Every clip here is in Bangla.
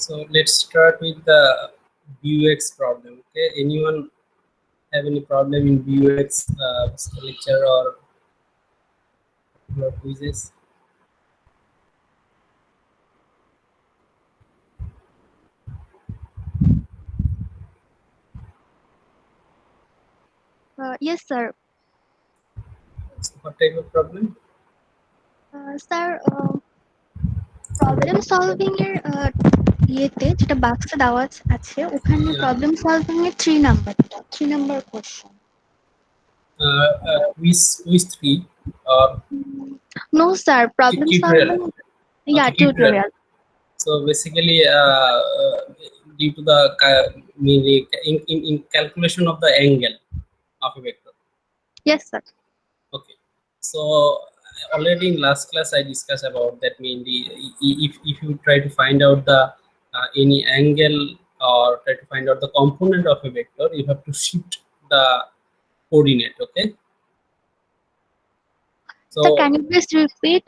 So let's start with the Vuex problem. Okay, anyone have any problem in Vuex lecture or your quizzes? Yes, sir. So what type of problem? Sir, problem solving এর ইয়েতে যেটা বাক্সে দেওয়া আছে ওখানে Yeah. প্রবলেম সলভিং এর 3 number question. Quiz 3 or no sir, problem tutorial? Solving Okay, tutorial. Tutorial. So basically, due to the mainly in calculation of the angle of a vector. Yes sir. Okay, so already in last class I discussed about that. Mainly, if you try to find out the any angle or try to find out the component of a vector, you have to shift the coordinate. Okay, so Sir, can you please repeat?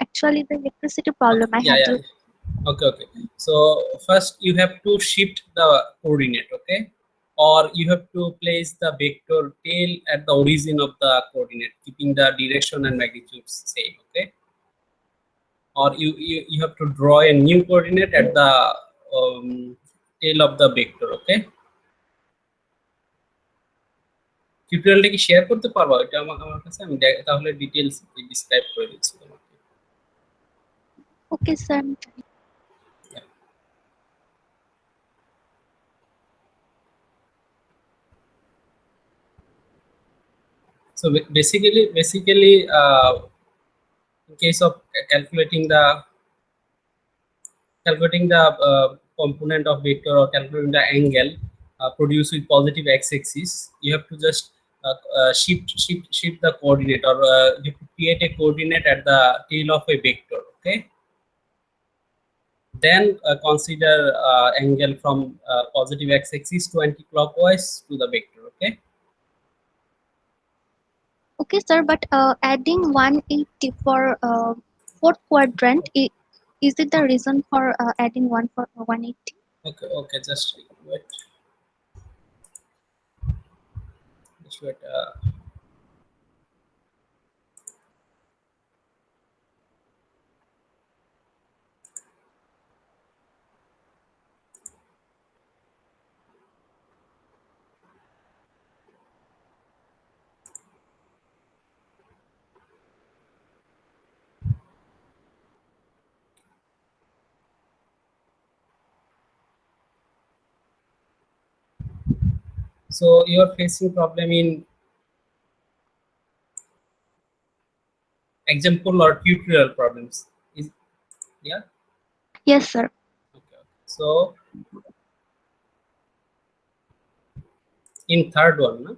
Actually the electricity problem I yeah, had. yeah. Okay. So first you have to shift the coordinate. Okay, or you have to place the vector tail at the origin of the coordinate, keeping the direction and magnitude same. Okay, or you have to draw a new coordinate at the tail of the vector. Okay, টিউটোরিয়ালটা কি শেয়ার করতে পারবা? এটা আমার কাছে আমি তাহলে ডিটেইলস ডেসক্রাইব করে দিচ্ছি তোমাকে। Okay, sir. So basically in case of calculating the component of vector or calculating the angle produced with positive x-axis, you have to just shift the coordinate, or you have to create a coordinate at the tail of a vector. Okay, then consider angle from positive x-axis to anti-clockwise to the vector. Okay, Okay, sir, but adding 180 for fourth quadrant, is it the reason for adding 1 for 180? okay, just wait. Just wait. So you are facing problem in example or tutorial problems. Is yeah. Yes, sir. Okay. So in third one, no?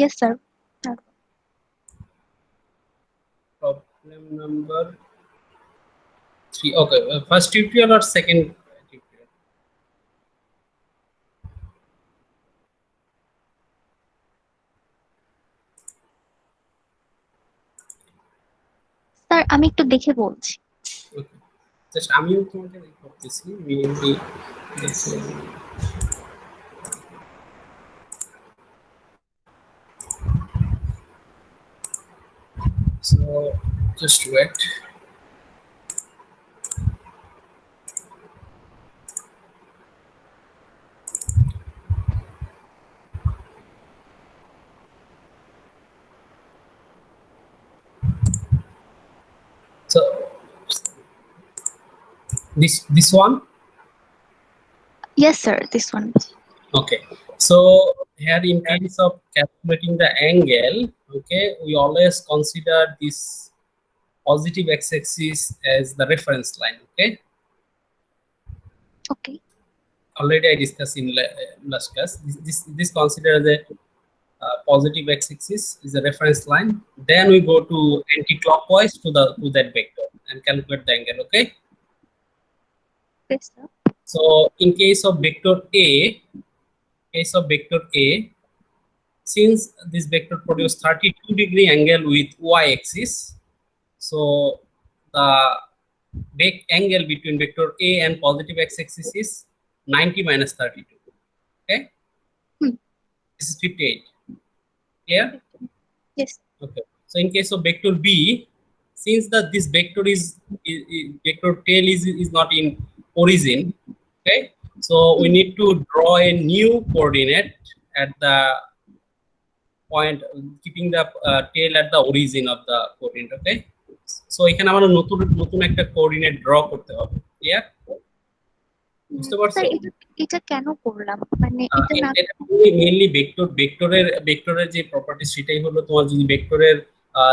Yes, sir. Problem number 3. Okay, first tutorial or second tutorial? Sir আমি একটু দেখে বলছি। Okay, just আমিও তোমাকে করতেছি মেইনলি দেখছি। So just wait. So this one. Yes, sir. This one. Okay, so here in case of calculating the angle, okay, we always consider this positive x-axis as the reference line. Okay, Okay. already I discussed in last class. This consider the positive x-axis is the reference line. Then we go to anti-clockwise to that vector and calculate the angle. Okay, Yes, sir. so in case of vector A, since this vector produce 32-degree angle with y-axis, so the angle between vector A and positive x-axis is 90 minus 32. Okay, Hmm. this is 58. Clear? Yes. Okay. So in case of vector B, since this vector is vector tail is not in origin, okay, so we need to draw a new coordinate at the point, keeping the tail at the origin of the coordinate. Okay, so এখানে আমরা নতুন একটা কোঅর্ডিনেট ড্র করতে হবে। ক্লিয়ার? বুঝতে পারছো? স্যার এটা কেন করলাম, মানে এটা না এটা মেইনলি ভেক্টরের যে প্রপার্টি সেটাই হলো, তোমার যদি ভেক্টরের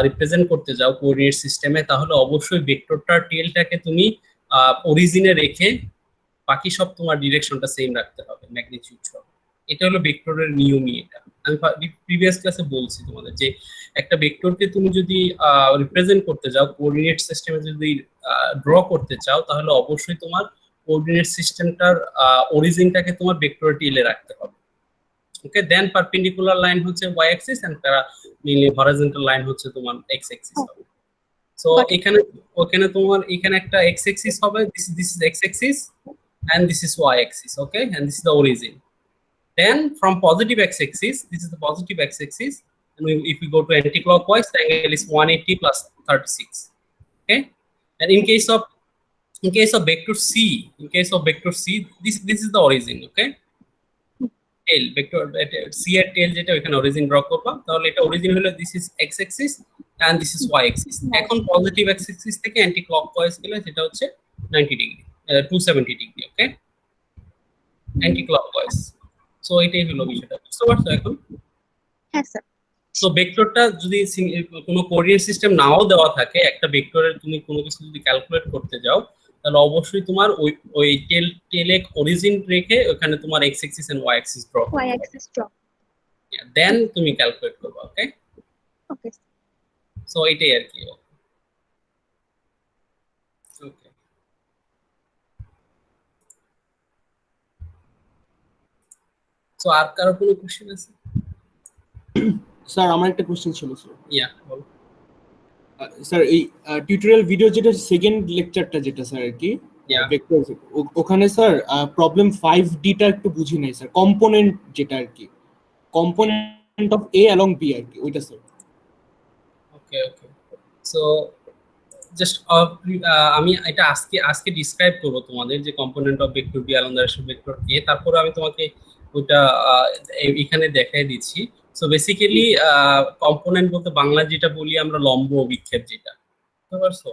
রিপ্রেজেন্ট করতে যাও কোঅর্ডিনেট সিস্টেমে, তাহলে অবশ্যই ভেক্টরটার টেলটাকে তুমি অরিজিনে রেখে বাকি সব তোমার ডিরেকশনটা সেম রাখতে হবে, ম্যাগনিটিউড সহ। এটা হলো ভেক্টরের নিয়মই। এটা আমি প্রিভিয়াস ক্লাসে বলছি তোমাদের যে একটা ভেক্টরকে তুমি যদি রিপ্রেজেন্ট করতে যাও কোঅর্ডিনেট সিস্টেমে, যদি ড্র করতে চাও, তাহলে অবশ্যই তোমার কোঅর্ডিনেট সিস্টেমটার অরিজিনটাকে তোমার ভেক্টরের টেলে রাখতে হবে। ওকে, দেন পারপেন্ডিকুলার লাইন হচ্ছে y axis and mainly horizontal line হচ্ছে তোমার x অ্যাক্সিস হবে। সো ওখানে তোমার এখানে একটা x অ্যাক্সিস হবে, this is x Axis and this is y axis. Okay, and this is the origin. Then from positive x-axis, this is the positive x-axis, and if we go to anti-clockwise, the angle is 180 plus 36. Okay, and in case of vector C, this is the origin. Okay, tail vector C এর tail যেটা ওখানে origin draw করবা, তাহলে এটা origin হলো this is x-axis and this is y-axis. এখন positive x-axis থেকে anti-clockwise গেলে সেটা হচ্ছে 90 ডিগ্রি, 270 ডিগ্রি। ওকে, anti-clockwise. সো এটাই হলো বিষয়টা। বুঝতে পারছো এখন? হ্যাঁ স্যার। সো ভেক্টরটা যদি কোনো কোঅর্ডিনেট সিস্টেম নাও দেওয়া থাকে, একটা ভেক্টরের তুমি কোনো কিছু যদি ক্যালকুলেট করতে যাও, তাহলে অবশ্যই তোমার ওই টেলে অরিজিন রেখে ওখানে তোমার x axis and y axis draw then তুমি ক্যালকুলেট করবা। ওকে, ওকে। সো এটাই আর কি। ওকে, সো আর কারো কোনো কোশ্চেন আছে? স্যার আমার একটা কোশ্চেন ছিল স্যার। ইয়া, বল। স্যার এই টিউটোরিয়াল ভিডিও যেটা সেকেন্ড লেকচারটা যেটা স্যার আর কি ভেক্টর, ওখানে স্যার প্রবলেম 5D টা একটু বুঝি নাই স্যার, কম্পোনেন্ট যেটা আর কি, component of A along B আর কি, ওইটা স্যার। ওকে, সো জাস্ট আমি এটা আজকে ডিসক্রাইব করব তোমাদের যে component of vector B along the direction vector A, তারপরে আমি তোমাকে ওটা এখানে দেখাই দিচ্ছি। সো বেসিক্যালি কম্পোনেন্ট বলতে বাংলা যেটা বলি আমরা লম্ব অভিক্ষেপ, যেটা বুঝতে পারছো?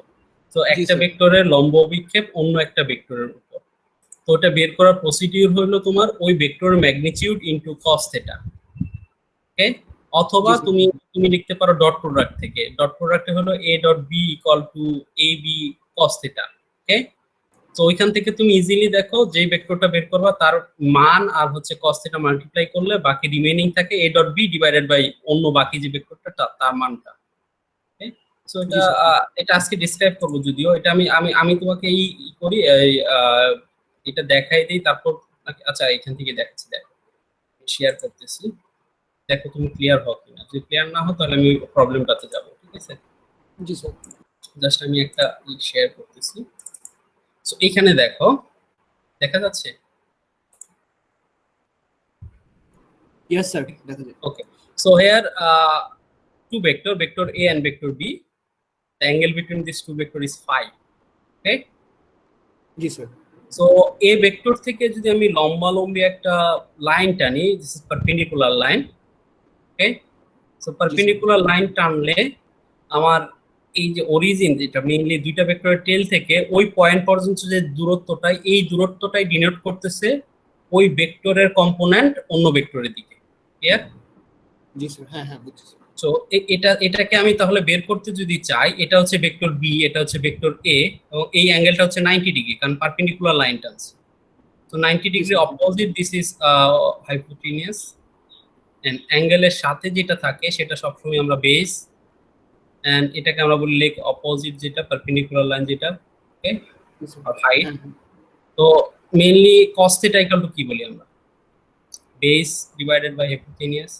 তো একটা ভেক্টরের লম্ব অভিক্ষেপ অন্য একটা ভেক্টরের উপর, তো ওটা বের করার প্রসিডিউর হলো তোমার ওই ভেক্টরের ম্যাগনিটিউড ইনটু cos থিটা। ওকে, অথবা তুমি লিখতে পারো ডট প্রোডাক্ট থেকে। ডট প্রোডাক্টে হলো a dot b equal to ab cos theta. Okay, তো ওইখান থেকে তুমি ইজিলি দেখো যে ভেক্টরটা বের করবা তার মান আর হচ্ছে cos থিটা মাল্টিপ্লাই করলে বাকি রিমেইনিং থাকে a dot b divided by অন্য বাকি যে ভেক্টরটা তার মানটা। ওকে, সো এটা আজকে ডিসক্রাইব করব, যদিও এটা আমি তোমাকে এই করি এটা দেখাই দেই, তারপর আচ্ছা এখান থেকে দেখাচ্ছি। দেখো শেয়ার করতেছি, দেখো তুমি ক্লিয়ার হও কিনা। যদি ক্লিয়ার না হও তাহলে আমি প্রবলেমটাতে যাব। ঠিক আছে? জি স্যার। জাস্ট আমি একটা শেয়ার করতেছি। সো এখানে দেখো, দেখা যাচ্ছে? ইয়েস স্যার, দেখা যাচ্ছে। Okay, so here two vector A and vector B, the angle between these two vector is phi. Okay, G sir. So A vector থেকে যদি আমি লম্বালম্বি একটা লাইন টানি, this is perpendicular line. Okay, so perpendicular line টানলে আমার এই যে অরিজিন, যেটা মেইনলি দুইটা ভেক্টরের টেল থেকে ওই পয়েন্ট পর্যন্ত যে দূরত্বটাই, এই দূরত্বটাই ডিনোট করতেছে ওই ভেক্টরের কম্পোনেন্ট অন্য ভেক্টরের দিকে। ক্লিয়ার? জি স্যার। হ্যাঁ হ্যাঁ, বুঝছি স্যার। সো এটাকে আমি তাহলে বের করতে যদি চাই, এটা হচ্ছে ভেক্টর বি, এটা হচ্ছে ভেক্টর এ, এবং এই অ্যাঙ্গেলটা হচ্ছে 90 ডিগ্রি, কারণ পারপেন্ডিকুলার লাইন টানছে। So 90 degree opposite, this is hypotenuse, and অ্যাঙ্গেলের সাথে যেটা থাকে সেটা সবসময় আমরা বেস, এন্ড এটাকে আমরা বলি লেগ অপোজিট, যেটা পারপেন্ডিকুলার লাইন যেটা। ওকে, আর হাইট। তো mainly cos theta equal to কি বলি আমরা? বেস ডিভাইডেড বাই হাইপোটেনিয়াস,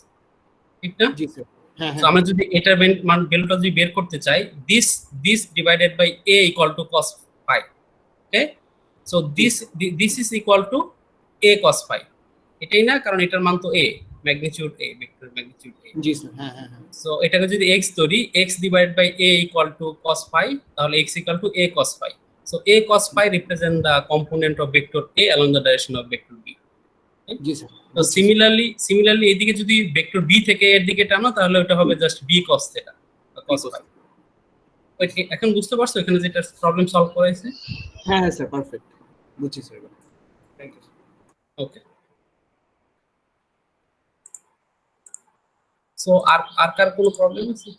ঠিক না? জি স্যার। হ্যাঁ সো হ্যাঁ। আমরা যদি এটার ভ্যালুটা যদি বের করতে চাই, this divided by a equal to cos phi. Okay, so this is equal to a cos phi. এটাই না, কারণ এটার মান তো a, magnitude a, vector magnitude a। জি স্যার, হ্যাঁ হ্যাঁ হ্যাঁ। সো এটাকে যদি x ধরি, x divide by a equal to cos phi, তাহলে x equal to a cos phi. So a cos phi represent the component of vector a along the direction of vector b. G sir. তো সিমিলারলি এদিকে যদি ভেক্টর b থেকে এর দিকে টানো, তাহলে ওটা হবে জাস্ট b cos theta বা cos phi। ওকে, এখন বুঝতে পারছো এখানে যেটা প্রবলেম সলভ করেছে? হ্যাঁ হ্যাঁ স্যার, পারফেক্ট বুঝছি sir. Thank you. Okay, so আর কার কোনো প্রবলেম আছে?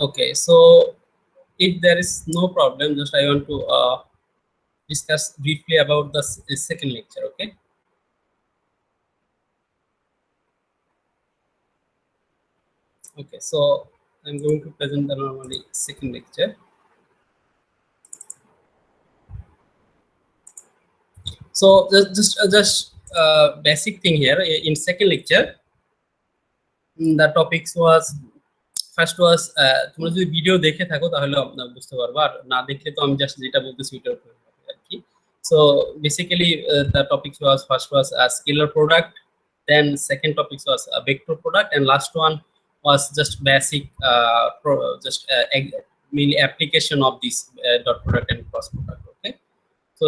Okay, so if there is no problem, just I want to discuss briefly about the second lecture. Okay, so I'm going to present the normally second lecture. So just basic thing here in second lecture, the topics was first was তোমরা যদি ভিডিও দেখে থাকো তাহলে বুঝতে পারবা, আর না দেখলে তো আমি জাস্ট যেটা বলতেছি ওইটার উপর আর কি। So basically the topics was first was a scalar product, then second topics was a vector product, and last one was just basic mainly application of this dot product and cross product. Okay, so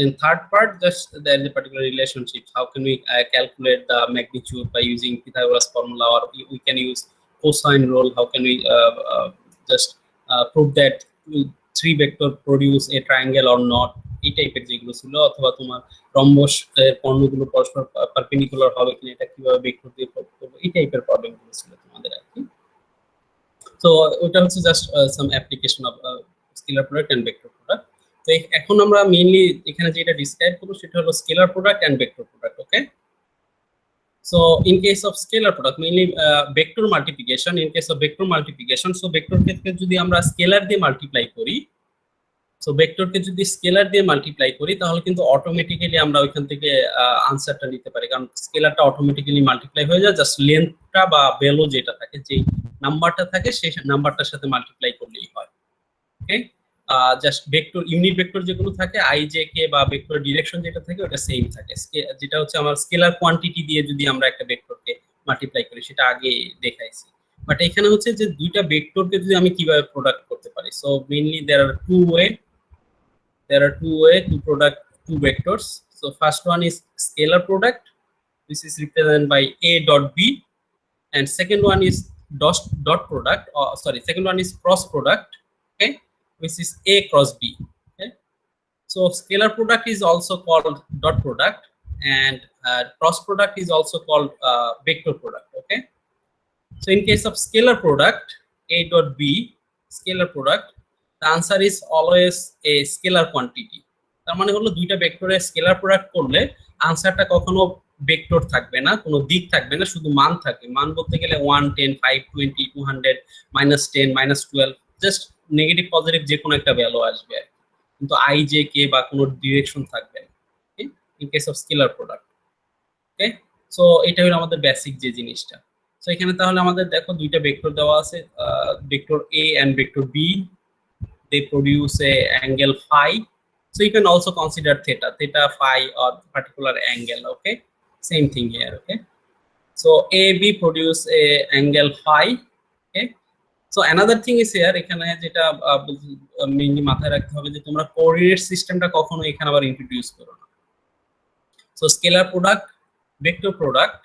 in third part, just there is a particular relationship. How can we calculate the magnitude by using Pythagoras formula, or we can use cosine rule? How can we just prove that three vector produce a triangle or not? এই টাইপের যেগুলো ছিল, অথবা তোমার রম্বস এর কর্ণগুলো পরস্পর পারপেন্ডিকুলার হবে কিনা, এটা কিভাবে ভেক্টর দিয়ে প্রুভ করব, এই টাইপের প্রবলেমগুলো ছিল তোমাদের আর কি। তো ওটা হচ্ছে just some application of scalar product and vector product. তো এখন আমরা মেইনলি এখানে যেটা ডিসক্রাইব করব সেটা হলো scalar product and vector product. Okay, so in case of scalar product, mainly vector multiplication. In case of vector multiplication, so vector ক্ষেত্রে যদি আমরা স্কেলার দিয়ে মাল্টিপ্লাই করি, সো ভেক্টরকে যদি স্কেলার দিয়ে মাল্টিপ্লাই করি, তাহলে কিন্তু অটোমেটিক্যালি আমরা ওইখান থেকে আনসারটা নিতে পারি, কারণ স্কেলারটা অটোমেটিক্যালি মাল্টিপ্লাই হয়ে যায়, জাস্ট লেন্থটা বা ভ্যালু যেটা থাকে, যে নাম্বারটা থাকে সেই নাম্বারটার সাথে মাল্টিপ্লাই করলেই হয়। ওকে, জাস্ট ভেক্টর ইউনিট ভেক্টর যেগুলো থাকে i j k বা ভেক্টর ডিরেকশন যেটা থাকে ওটা সেম থাকে, যেটা হচ্ছে আমার স্কেলার কোয়ান্টিটি দিয়ে যদি আমরা একটা ভেক্টরকে মাল্টিপ্লাই করি, সেটা আগে দেখাইছি। বাট এখানে হচ্ছে যে দুইটা ভেক্টরকে যদি আমি কিভাবে প্রোডাক্ট করতে পারি, so mainly there are two way to product two vectors. So first one is scalar product, this is represented by a dot b, and second one is dot product, or sorry, second one is cross product, okay, which is a cross b. Okay, so scalar product is also called dot product, and cross product is also called vector product. Okay, so in case of scalar product, a dot b scalar product, the answer is always a scalar quantity. তার মানে হলো দুইটা ভেক্টরের স্কেলার প্রোডাক্ট করলে আনসারটা কখনো ভেক্টর থাকবে না, কোনো দিক থাকবে না, শুধু মান থাকবে। মান বলতে গেলে 1 10 5 20 200 -10 -12, জাস্ট নেগেটিভ পজিটিভ যে কোনো একটা ভ্যালু আসবে, কিন্তু i j k বা কোনো ডিরেকশন থাকবে না in case of scalar product. Okay, so এটা হলো আমাদের বেসিক যে জিনিসটা। সো এখানে তাহলে আমাদের দেখো দুইটা ভেক্টর দেওয়া আছে, vector a and vector b, they produce a angle phi, so you can also consider theta phi or particular angle. Okay, same thing here. Okay, so ab produce a angle phi. Okay, so another thing is here, এখানে যেটা মেইনলি মাথায় রাখতে হবে যে তোমরা কোঅর্ডিনেট সিস্টেমটা কখনো এখানে আবার ইন্ট্রোডিউস করো না। So scalar product, vector product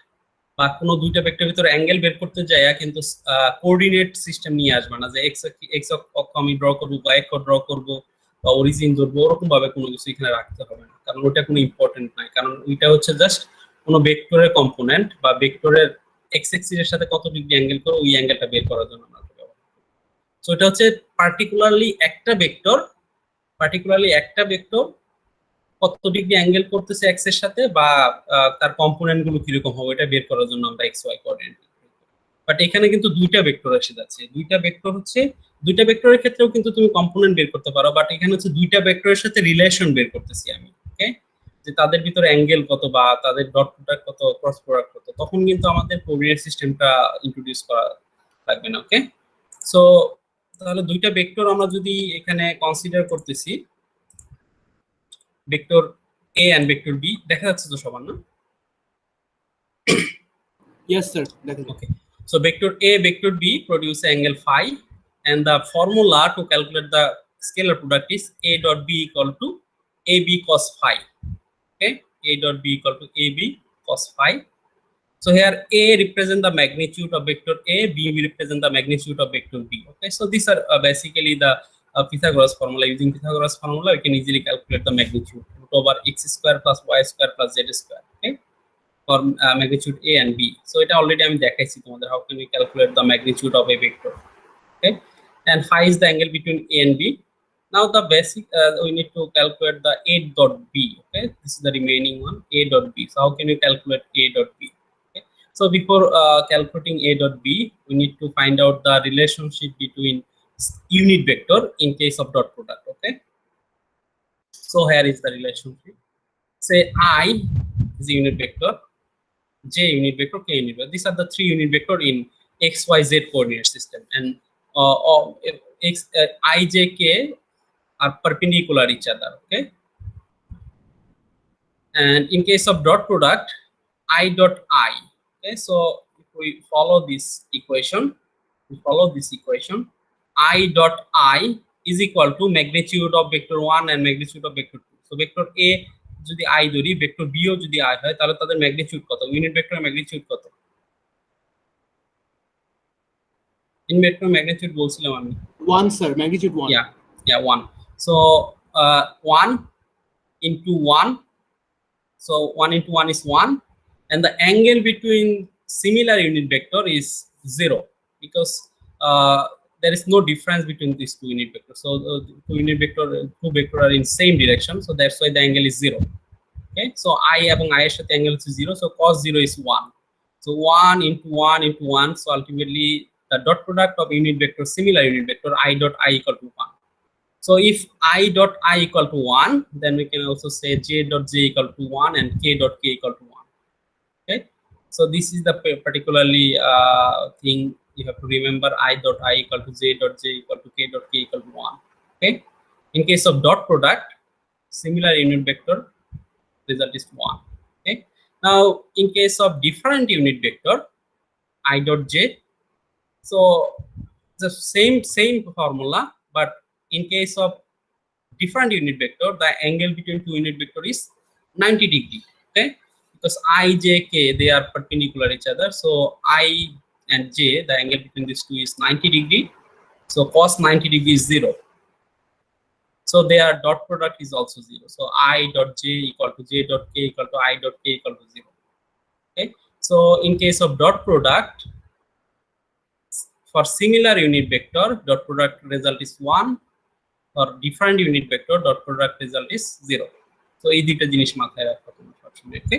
বা কোনো দুইটা ভেক্টরের ভিতরে অ্যাঙ্গেল বের করতে যায়, কিন্তু কোঅর্ডিনেট সিস্টেম নিয়ে আসবে না, যে এক্স অক্ষ আমি ড্র করবো বা অক্ষ ড্র করবো বা অরিজিন ধরবো, ওরকম ভাবে কোনো কিছু এখানে রাখতে হবে না, কারণ ওটা কোনো ইম্পর্টেন্ট নয়, কারণ ওইটা হচ্ছে জাস্ট কোনো ভেক্টরের কম্পোনেন্ট বা ভেক্টরের এক্স অ্যাক্সিস এর সাথে কত ডিগ্রি অ্যাঙ্গেল করে ওই অ্যাঙ্গেলটা বের করার জন্য আমরা ব্যবহার করি। সো এটা হচ্ছে পার্টিকুলারলি একটা ভেক্টর কত ডিগ্রি অ্যাঙ্গেল করতেছে এক্স এর সাথে, বা তার কম্পোনেন্ট গুলো কিরকম হবে এটা বের করার জন্য আমরা এক্স ওয়াই কোঅর্ডিনেট। বাট এখানে কিন্তু দুইটা ভেক্টর এসে যাচ্ছে, দুইটা ভেক্টরের ক্ষেত্রেও কিন্তু তুমি কম্পোনেন্ট বের করতে পারো, বাট এখানে হচ্ছে দুইটা ভেক্টরের সাথে রিলেশন বের করতেছি আমি। ওকে, যে তাদের ভিতরে অ্যাঙ্গেল কত বা তাদের ডট প্রোডাক্ট কত, ক্রস প্রোডাক্ট কত, তখন কিন্তু আমাদের কোঅর্ডিনেট সিস্টেমটা ইন্ট্রোডিউস করা লাগবে না। ওকে, সো তাহলে দুইটা ভেক্টর আমরা যদি এখানে কনসিডার করতেছি, vector A and vector B, দেখা যাচ্ছে তো সবার না? Yes, sir. Definitely. Okay. So vector A, vector B produce angle phi, and the formula to calculate the scalar product is A dot B equal to AB cos phi. Okay, A dot B equal to AB cos phi. So here A represent the magnitude of vector A, B represent the magnitude of vector B. Okay, so these are basically the Pythagoras formula. Using Pythagoras formula, we can easily calculate the magnitude root over x square plus y square plus z square. Okay, for magnitude A and B. So it already I am dekhaichi tomader how can we calculate the magnitude of a vector. Okay, and phi is the angle between A and B. Now the basic we need to calculate the A dot B. Okay, this is the remaining one, A dot B. So how can we calculate A dot B? Okay, so before calculating A dot B, we need to find out the relationship between unit vector in case of dot product. Okay, so here is the relationship. Say I is a unit vector, J unit vector, K unit vector. These are the three unit vector in X, Y, Z coordinate system, and I, J, K are perpendicular each other. Okay, and in case of dot product, I dot I. Okay, so if we follow this equation, I dot I is equal to magnitude of vector 1 and magnitude of vector 2. So vector A যদি I ধরি, ভেক্টর B ও যদি I হয়, তাহলে তাদের ম্যাগনিটিউড কত? ইউনিট ভেক্টরের ম্যাগনিটিউড কত? ইন ভেক্টর ম্যাগনিটিউড বলছিলাম আমি 1, sir. Magnitude 1. Yeah 1. So 1 into 1, so 1 into 1 is 1, and the angle between similar unit vector is 0, because there is no difference between these two unit vectors. So two vector are in same direction, so that's why the angle is 0. Okay, so I এবং I এর সাথে angle is 0, so cos 0 is 1. So 1 into 1 into 1, so ultimately the dot product of unit vector, similar unit vector, I dot I equal to 1. So if I dot I equal to 1, then we can also say J dot J equal to 1 and K dot K equal to 1. Okay, so this is the particularly thing you have to remember. I dot I equal to J dot J equal to K dot K equal to 1. Okay, in case of dot product, similar unit vector, result is 1. Okay, now in case of different unit vector, I dot J, so the same formula, but in case of different unit vector, the angle between two unit vector is 90 degree. Okay, because I, J, K, they are perpendicular each other, so I and J, the angle between these two is 90 degree, so cos 90 degree is 0. So their dot product is also 0. So I dot J equal to J dot K equal to I dot K equal to 0. Okay, so in case of dot product, for similar unit vector, dot product result is 1. For different unit vector, dot product result is 0. So এই দুইটা জিনিস মাথায় রাখতে হবে সবসময়। ওকে,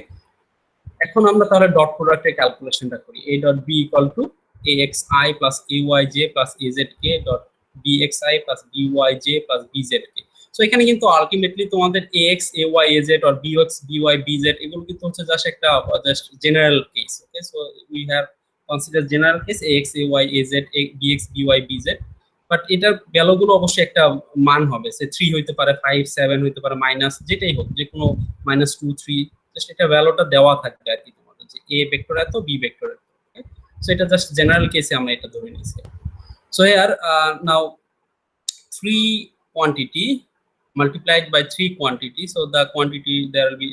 এখন আমরা তাহলে ডট প্রোডাক্টের ক্যালকুলেশনটা করি। A dot B equal to AXI plus AYJ plus AZK dot BXI plus BYJ plus BZK. So এখানে কিন্তু আলটিমেটলি তোমাদের AX, AY, AZ or BX, BY, BZ এগুলো কিন্তু হচ্ছে জাস্ট একটা just general case. Okay, so we have consider general case AX, AY, AZ, BX, BY, BZ, but এটার ভ্যালুগুলো অবশ্যই একটা মান হবে, সে 3 হইতে পারে, 5, 7 হইতে পারে, মাইনাস যেটাই হোক, যে কোনো -2, 3, জাস্ট এটা ভ্যালুটা দেওয়া থাকবে আর কি তোমাদের, যে A ভেক্টর এত, B ভেক্টর এত। ওকে, সো এটা জাস্ট জেনারেল কেসে আমরা এটা ধরে নিয়েছি। So here now 3 quantity multiplied by 3 quantity, so the quantity there will be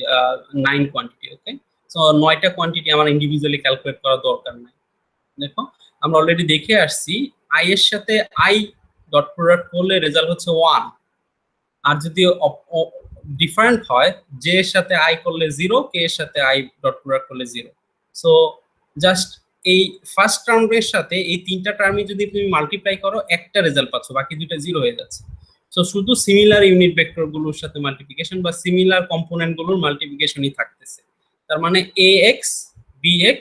9 quantity. Okay, so 9টা quantity আমার ইন্ডিভিজুয়ালি ক্যালকুলেট করা দরকার নাই। দেখো আমরা অলরেডি দেখে আসছি I এর সাথে I ডট প্রোডাক্ট করলে রেজাল্ট হচ্ছে 1, আর যদি ডিফারেন্ট হয় J এর সাথে I করলে 0, K এর সাথে I ডট প্রোডাক্ট করলে 0। সো জাস্ট এই ফার্স্ট টার্মের সাথে এই তিনটা টার্মে যদি তুমি মাল্টিপ্লাই করো, একটা রেজাল্ট পাচ্ছ, বাকি দুটো 0 হয়ে যাচ্ছে। সো শুধু সিমিলার ইউনিট ভেক্টর গুলোর সাথে মাল্টিপ্লিকেশন বা সিমিলার কম্পোনেন্ট গুলোর মাল্টিপ্লিকেশনই থাকতেছে। তার মানে AX, BX,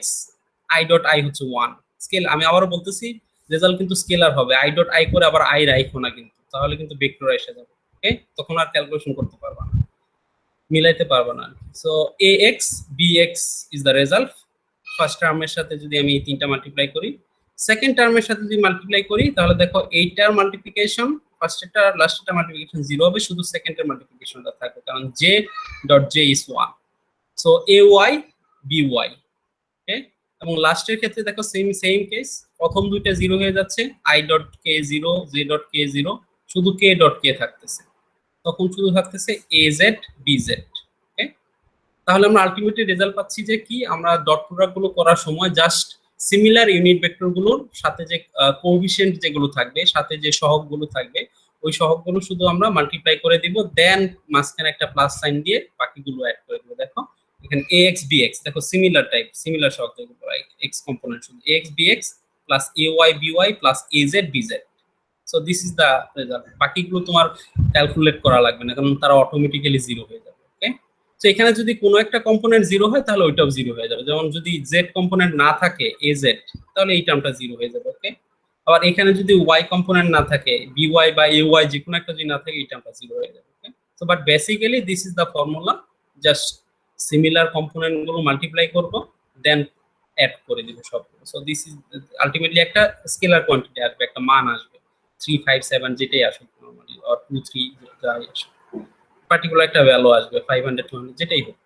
I dot I হচ্ছে 1 স্কেল। আমি আবারও বলতেছি, রেজাল্ট কিন্তু স্কেলার হবে, I ডট I করে আবার I রাখো না কিন্তু, তাহলে কিন্তু ভেক্টর এসে যাবে। ওকে, তখন আর ক্যালকুলেশন করতে পারবা না। মিলাইতে পারবো না। So ax bx is the result. First টার্মের সাথে যদি আমি এই তিনটা মাল্টিপ্লাই করি, সেকেন্ড টার্মের সাথে যদি মাল্টিপ্লাই করি, তাহলে দেখো এইটার মাল্টিপ্লিকেশন ফার্স্টেরটা আর লাস্টেরটা মাল্টিপ্লিকেশন 0 হবে, শুধু সেকেন্ডের মাল্টিপ্লিকেশনটা থাকবে, কারণ j dot j is 1। So ay by, ওকে। এবং লাস্টের ক্ষেত্রে দেখো সেম কেস, প্রথম দুইটা 0 হয়ে যাচ্ছে, i dot k 0 j dot k 0, শুধু k ডট k থাকতেছে, তখন শুধু থাকতেছে az bz, ওকে। তাহলে আমরা আলটিমেটলি রেজাল্ট পাচ্ছি যে কি, আমরা ডট প্রোডাক্ট গুলো করার সময় জাস্ট সিমিলার ইউনিট ভেক্টর গুলোর সাথে যে কোএফিসিয়েন্ট যেগুলো থাকবে, সাথে যে সহগগুলো থাকবে, ওই সহগগুলো শুধু আমরা মাল্টিপ্লাই করে দিব, দেন মাঝখানে একটা প্লাস সাইন দিয়ে বাকিগুলো অ্যাড করে দিব। দেখো এখানে ax bx, দেখো সিমিলার টাইপ, সিমিলার সহগ যেগুলো x কম্পোনেন্ট, শুধু ax bx plus ay by plus az bz। So this is the result. বাকিগুলো তোমার ক্যালকুলেট করা লাগবে না, কারণ তারা অটোমেটিক্যালি 0 হয়ে যাবে, ওকে। তো এখানে যদি কোনো একটা কম্পোনেন্ট 0 হয়, তাহলে ওইটাও 0 হয়ে যাবে। যেমন যদি z কম্পোনেন্ট না থাকে az, তাহলে এই টার্মটা 0 হয়ে যাবে, ওকে। আবার এখানে যদি y কম্পোনেন্ট না থাকে, by বা ay যে কোনো একটা যদি না থাকে, এই টার্মটা 0 হয়ে যাবে, okay. So but basically this is the formula, just similar component গুলো মাল্টিপ্লাই করব, দেন অ্যাড করে দিব সবগুলো। সো দিস ইজ আলটিমেটলি একটা স্কেলার কোয়ান্টিটি আসবে, একটা মান আসবে, 3 5 7 যেটাই আসুক নরমালি, অর 2 3 যাই আসুক, পার্টিকুলার একটা ভ্যালু আসবে, 500 200 যেটাই হোক।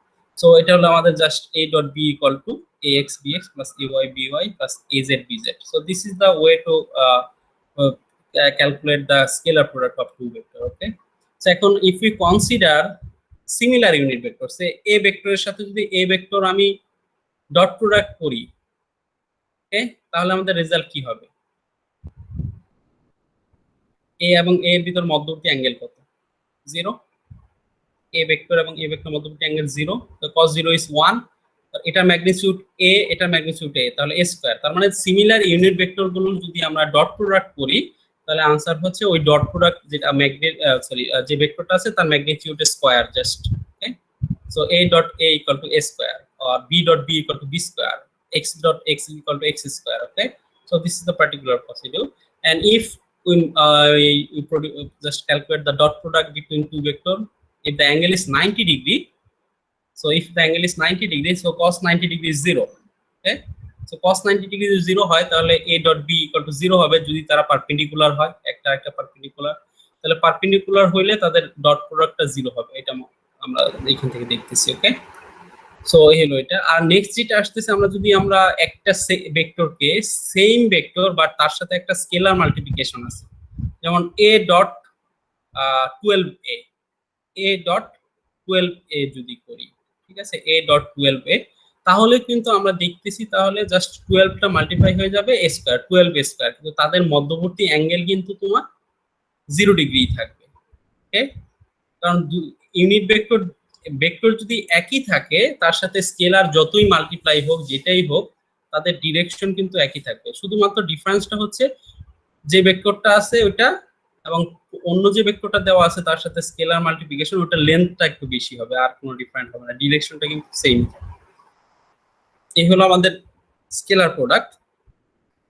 সো এটা হলো আমাদের just a dot b equal to ax bx plus ay by plus az bz। So this is the way to calculate the scalar product of two vector, okay. So এখন if you consider similar unit vector, say a ভেক্টরের সাথে যদি a ভেক্টর আমি ডট প্রোডাক্ট করি, ওকে, তাহলে আমাদের রেজাল্ট কি হবে? a এবং a এর ভিতর মধ্যবর্তী অ্যাঙ্গেল কত? 0। a ভেক্টর এবং a ভেক্টর মধ্যবর্তী অ্যাঙ্গেল 0, তো cos 0 is 1, এটার ম্যাগনিটিউড a, এটার ম্যাগনিটিউড a, তাহলে a স্কয়ার। তার মানে সিমিলার ইউনিট ভেক্টর গুলো যদি আমরা ডট প্রোডাক্ট করি, তাহলে आंसर হচ্ছে ওই ডট প্রোডাক্ট যেটা যে ভেক্টরটা আছে তার magnitude square just, okay. So a dot a equal to a square, or b dot b equal two b square, x dot x equal two x square, okay. So this is the particular procedure, and if we just calculate the dot product between two vector, if the angle is 90 degree, so if the angle is 90 degree, so cos 90 degree is 0, okay. So cos 90 degree is 0 হয়, তাহলে a dot b equal to 0 হবে যদি তারা পারপেন্ডিকুলার হয়, একটা একটা পারপেন্ডিকুলার, তাহলে পারপেন্ডিকুলার হইলে তাদের ডট প্রোডাক্টটা 0 হবে, এটা আমরা এখান থেকে দেখতেছি, ওকে। সো এই হলো এটা। আর নেক্সট যেটা আসতেছে, আমরা একটা ভেক্টরকে সেম ভেক্টর বাট তার সাথে একটা স্কেলার মাল্টিপ্লিকেশন আছে, যেমন a dot 12a, a dot 12a যদি করি, ঠিক আছে, a ডট 12a, তাহলে কিন্তু আমরা দেখতেছি তাহলে জাস্ট 12টা মাল্টিপ্লাই হয়ে যাবে a স্কয়ার, 12a স্কয়ার, কিন্তু তাদের মধ্যবর্তী অ্যাঙ্গেল কিন্তু তোমার 0 ডিগ্রি থাকবে, ওকে। কারণ ইউনিট ভেক্টর যদি একই থাকে, তার সাথে স্কেলার যতই মাল্টিপ্লাই হোক, যেটাই হোক, তাদের ডিরেকশন কিন্তু একই থাকবে। শুধুমাত্র ডিফারেন্সটা হচ্ছে যে ভেক্টরটা আছে ওটা এবং অন্য যে ভেক্টরটা দেওয়া আছে তার সাথে স্কেলার মাল্টিপ্লিকেশন, ওটা লেন্থটা একটু বেশি হবে, আর কোনো ডিফারেন্ট হবে না, ডিরেকশনটা কিন্তু সেম। এই হলো আমাদের স্কেলার প্রোডাক্ট।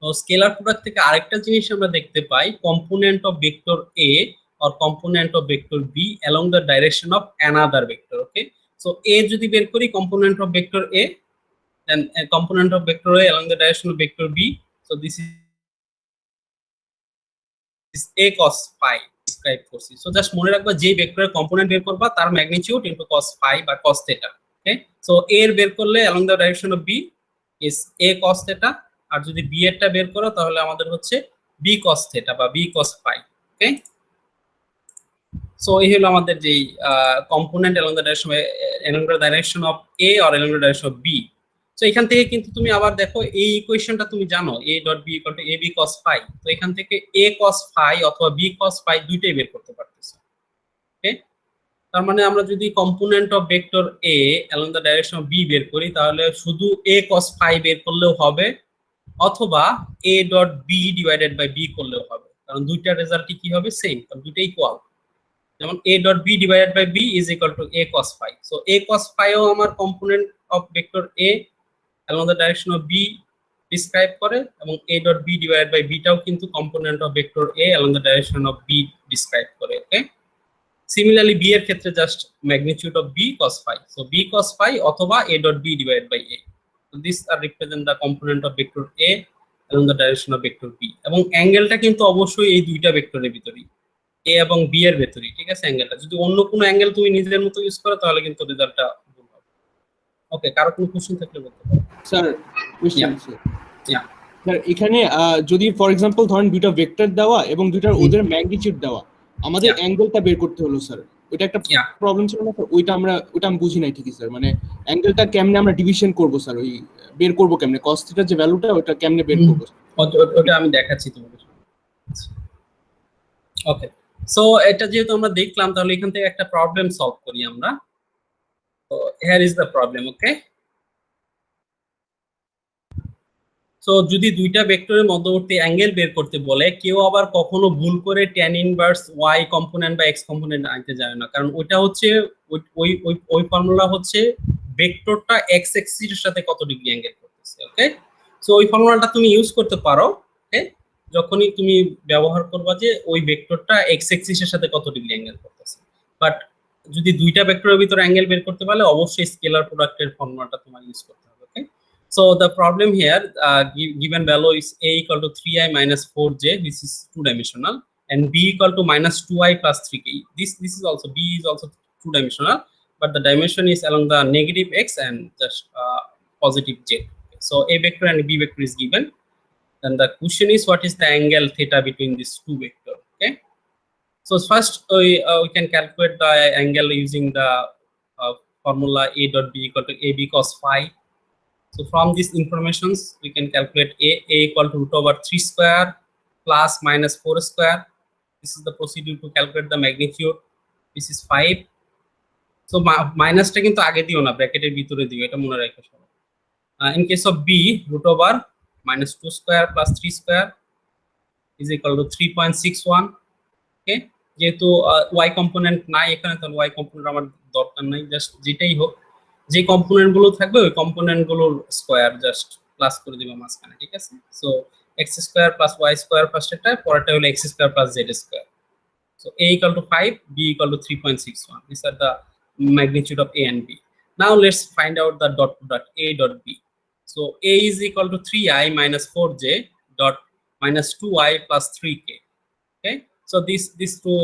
তো স্কেলার প্রোডাক্ট থেকে আরেকটা জিনিস আমরা দেখতে পাই, component of vector a or component of vector b along the direction of another vector, okay. So a যদি বের করি component of vector a, then a component of vector a along the direction of vector b, so this is a cos phi describe করছি। সো জাস্ট মনে রাখবা যে ভেক্টরের কম্পোনেন্ট বের করবা তার ম্যাগনিটিউড ইনটু cos phi বা cos theta, okay. So a এর বের করলে along the direction of b is a cos theta, আর যদি b এরটা বের করো তাহলে আমাদের হচ্ছে b cos theta বা b cos phi, okay. So এই হলো আমাদের যেই component along the direction of a or along the direction of b। So এখান থেকে কিন্তু তুমি আবার দেখো এই ইকুয়েশনটা তুমি জানো, a dot b equal to ab cos phi, তো এখান থেকে a cos phi অথবা b cos phi দুইটাই বের করতে পারতেছো, ওকে। তার মানে আমরা যদি component of vector a along the direction of b বের করি, তাহলে শুধু a cos phi বের করলেও হবে, অথবা a dot b divided by b করলেও হবে, কারণ দুইটার রেজাল্টই কি হবে, সেম, কারণ দুইটাই ইকুয়াল। যেমন a dot b divided by b is equal to a cos phi, so a cos phi ও আমার component of vector a along the direction of b describe করে, এবং a dot b divided by b টাও কিন্তু component of vector a along the direction of b describe করে, ওকে। Similarly, b এর ক্ষেত্রে just magnitude of b cos phi. So b cos phi অথবা a dot b divided by a. So these are represent the component of vector a along the direction of vector b. এবং অ্যাঙ্গেলটা কিন্তু অবশ্যই এই দুইটা ভেক্টরের ভিতরেই, a এবং b এর ভেতরেই, ঠিক আছে? অ্যাঙ্গেলটা যদি অন্য কোনো অ্যাঙ্গেল তুমি নিজের মতো ইউজ করো তাহলে কিন্তু রেজাল্টটা ভুল হবে। ওকে, কারো কোনো কোশ্চেন থাকলে বলতে পারো। Sir question sir Yeah. Sir এখানে যদি ফর এক্সাম্পল ধরেন দুইটা ভেক্টর দেওয়া এবং দুইটার ওদের ম্যাগনিটিউড দেওয়া, আমাদের Yeah. অ্যাঙ্গেলটা বের করতে হলো স্যার, ওইটা একটা Yeah. প্রবলেম ছিল না স্যার? ওইটা আমি বুঝি নাই ঠিকই স্যার, মানে অ্যাঙ্গেলটা কেমনে আমরা ডিভিশন করব স্যার, ওই বের করব কেমনে, cos θ যে ভ্যালুটা ওটা কেমনে বের করব? ওটা আমি দেখাচ্ছি তোমাকে। ওকে, সো এটা যেহেতু আমরা দেখলাম তাহলে এখান থেকে একটা প্রবলেম সলভ করি আমরা। তো here is the problem. Okay, so যদি দুইটা ভেক্টরের মধ্যবর্তী অ্যাঙ্গেল বের করতে বলে, কেউ আবার কখনো ভুল করে tan ইনভার্স y কম্পোনেন্ট বা x কম্পোনেন্ট আনতে যায় না, কারণ ওইটা হচ্ছে ওই ফর্মুলা হচ্ছে ভেক্টরটা x অ্যাক্সিসের সাথে কত ডিগ্রি অ্যাঙ্গেল করতেছে। ওকে, সো ওই ফর্মুলাটা তুমি ইউজ করতে পারো ওকে, যখনই তুমি ব্যবহার করবা যে ওই ভেক্টরটা x অ্যাক্সিসের সাথে কত ডিগ্রি অ্যাঙ্গেল করতেছে। বাট যদি দুইটা ভেক্টরের ভিতরে অ্যাঙ্গেল বের করতে পারলে অবশ্যই স্কেলার প্রোডাক্টের ফর্মুলাটা তোমার ইউজ করতে হবে। ওকে, so the problem here, given value is a equal to 3i minus 4j, which is two dimensional, and b equal to minus 2i plus 3k. This is also, b is also two dimensional, but the dimension is along the negative x and just positive j. So a vector and b vector is given. Then the question is, what is the angle theta between these two vectors? Okay, so first we can calculate the angle using the formula a dot b equal to ab cos phi. So from these informations we can calculate a equal to root over 3 square plus minus 4 square. This is the procedure to calculate the magnitude. This is 5. So minus টা কিন্তু আগে দিও না, ব্র্যাকেটের ভিতরে দিও, এটা মনে রাখো সবাই। In case of b, root over minus 2 square plus 3 square is equal to 3.61. Okay, যেহেতু y কম্পোনেন্ট নাই এখানে, তাহলে y কম্পোনেন্ট আমার দরকার নাই, জাস্ট যেটাই হোক, যে কম্পোনেন্ট গুলো থাকবে ওই কম্পোনেন্ট গুলোর স্কয়ার জাস্ট প্লাস করে দিবা মাঝখানে, ঠিক আছে? So x square plus y square ফার্স্টটা, পরেরটা হলো x square plus z square. So a equal to 5, b equal to 3.61. These are the magnitude of a and b. Now let's find out the dot product a dot b. So a is equal to 3i minus 4j dot minus 2i plus 3k. Okay, so these two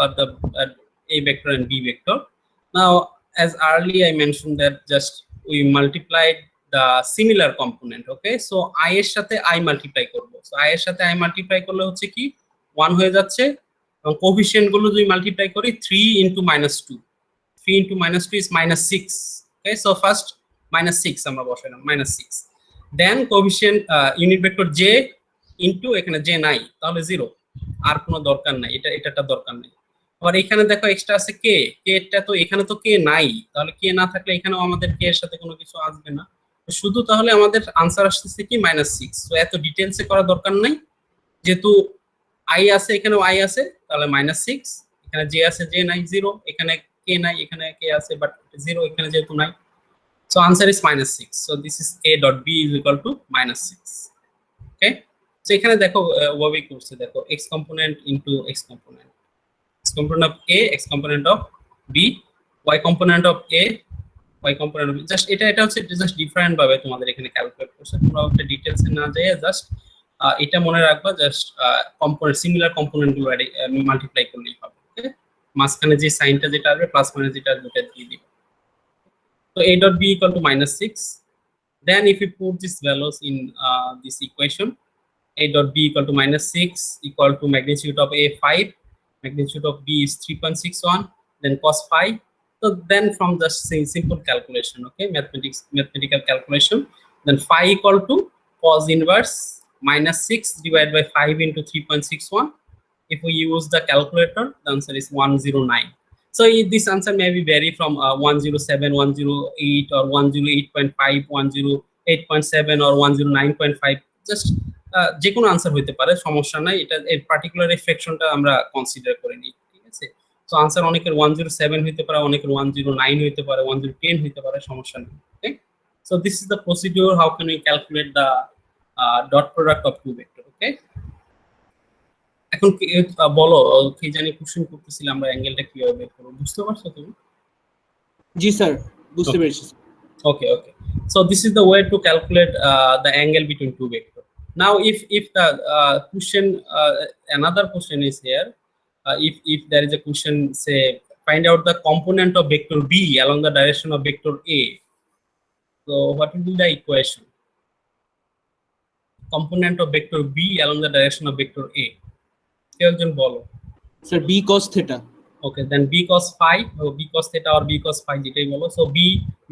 are the a vector and b vector. Now as earlier I mentioned that just we multiplied the similar component. Okay, so I এর সাথে I multiply করব। So I এর সাথে I multiply করলে হচ্ছে কি 1 হয়ে যাচ্ছে, এবং কোএফিসিয়েন্ট গুলো যদি মাল্টিপ্লাই করি 3 into minus 2, 3 into minus 2 is minus 6. Okay, so first minus 6 আমরা বসাইলাম, minus 6, then coefficient unit vector j into এখানে j নাই তাহলে 0, আর কোনো দরকার নাই, এটাটা দরকার নাই। আবার এখানে দেখো এক্সট্রা আছে কে, টা তো এখানে তো কে নাই, তাহলে কে না থাকলে এখানেও আমাদের কে এর সাথে কোনো কিছু আসবে না, শুধু তাহলে আমাদের আনসার আসছে কি -6। সো এত ডিটেইলসে করা দরকার নাই, যেহেতু i আছে এখানেও i আছে, তাহলে -6, এখানে j আছে j নাই 0, এখানে কে নাই এখানে কে আছে বাট 0 এখানে যেহেতু নাই, so answer is -6। So this is a dot b is equal to -6. Okay, so এখানে দেখো ওভাবে করছে, দেখো x component into x component, x component of a, x component of b, y component of a, y component of b, just এটা হচ্ছে জাস্ট ডিফারেন্ট ভাবে তোমাদের এখানে ক্যালকুলেট করছে, তোমরা একটা ডিটেইলস এ না যায় জাস্ট এটা মনে রাখবা, জাস্ট কম্পোনেন্ট সিমিলার কম্পোনেন্ট গুলো মাল্টিপ্লাই করলেই হবে। ওকে, মাঝখানে যে সাইনটা যেটা আসবে প্লাস মাইনাস যেটা আসবে ওটা দিয়ে দিবা। তো a dot b equal to -6, then if you put these values in this equation, a dot b equal to -6 equal to magnitude of a 5, magnitude of b is 3.61, then cos phi. So then from the simple calculation, okay, mathematical calculation, then phi equal to cos inverse -6 divided by 5 into 3.61. If we use the calculator, the answer is 109. So this answer may be vary from 107, 108 or 108.5, 108.7 or 109.5, just যে কোনো আনসার হইতে পারে, সমস্যা নাই, এটা এর পার্টিকুলার ফ্র্যাকশনটা আমরা কনসিডার করে নিই, ঠিক আছে? সো আনসার অনেকের 107 হইতে পারে, অনেকের 109 হইতে পারে, 110 হইতে পারে, সমস্যা নেই। Okay, so this is the procedure how can we calculate the dot product of two vector. Okay, এখন বলো কি জানি কোশ্চেন করতেছিলাম আমরা অ্যাঙ্গেলটা কিভাবে বের করব, বুঝতে পারছো তুমি? জি স্যার, বুঝতে পেরেছি। Okay, okay. So this is the way to calculate the angle between two vectors. Now, if the question, another question is here, if there is a question, say find out the component of vector b along the direction of vector a. So what will be the equation? Component of vector b along the direction of vector a. কেউ একজন বলো। Sir b cos theta। Okay, then b cos phi or b cos theta or b cos phi যেটাই বলো। So b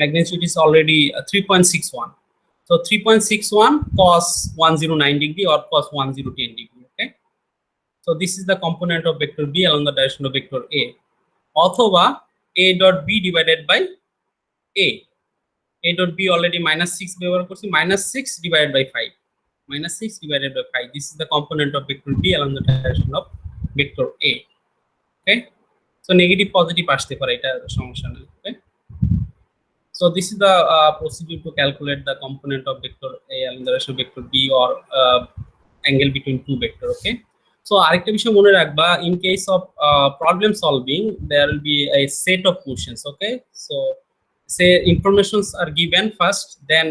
magnitude is already 3.61. So 3.61 cos 109 degree or cos 1010 degree. Okay. So this is the component of vector b along the direction of vector a. অথবা a dot b divided by a. A dot b already -6 ব্যবহার করছি, -6 divided by 5. -6 divided by 5. This is the component of vector b along the direction of vector a. Okay. So negative positive আসতে পারে, এটা সমস্যা নেই। Okay. So this is the procedure to calculate the component of vector a along the direction of vector b or angle between two vector. Okay. So আরেকটা বিষয় মনে রাখবা, in case of problem solving there will be a set of questions. Okay. So say informations are given first, then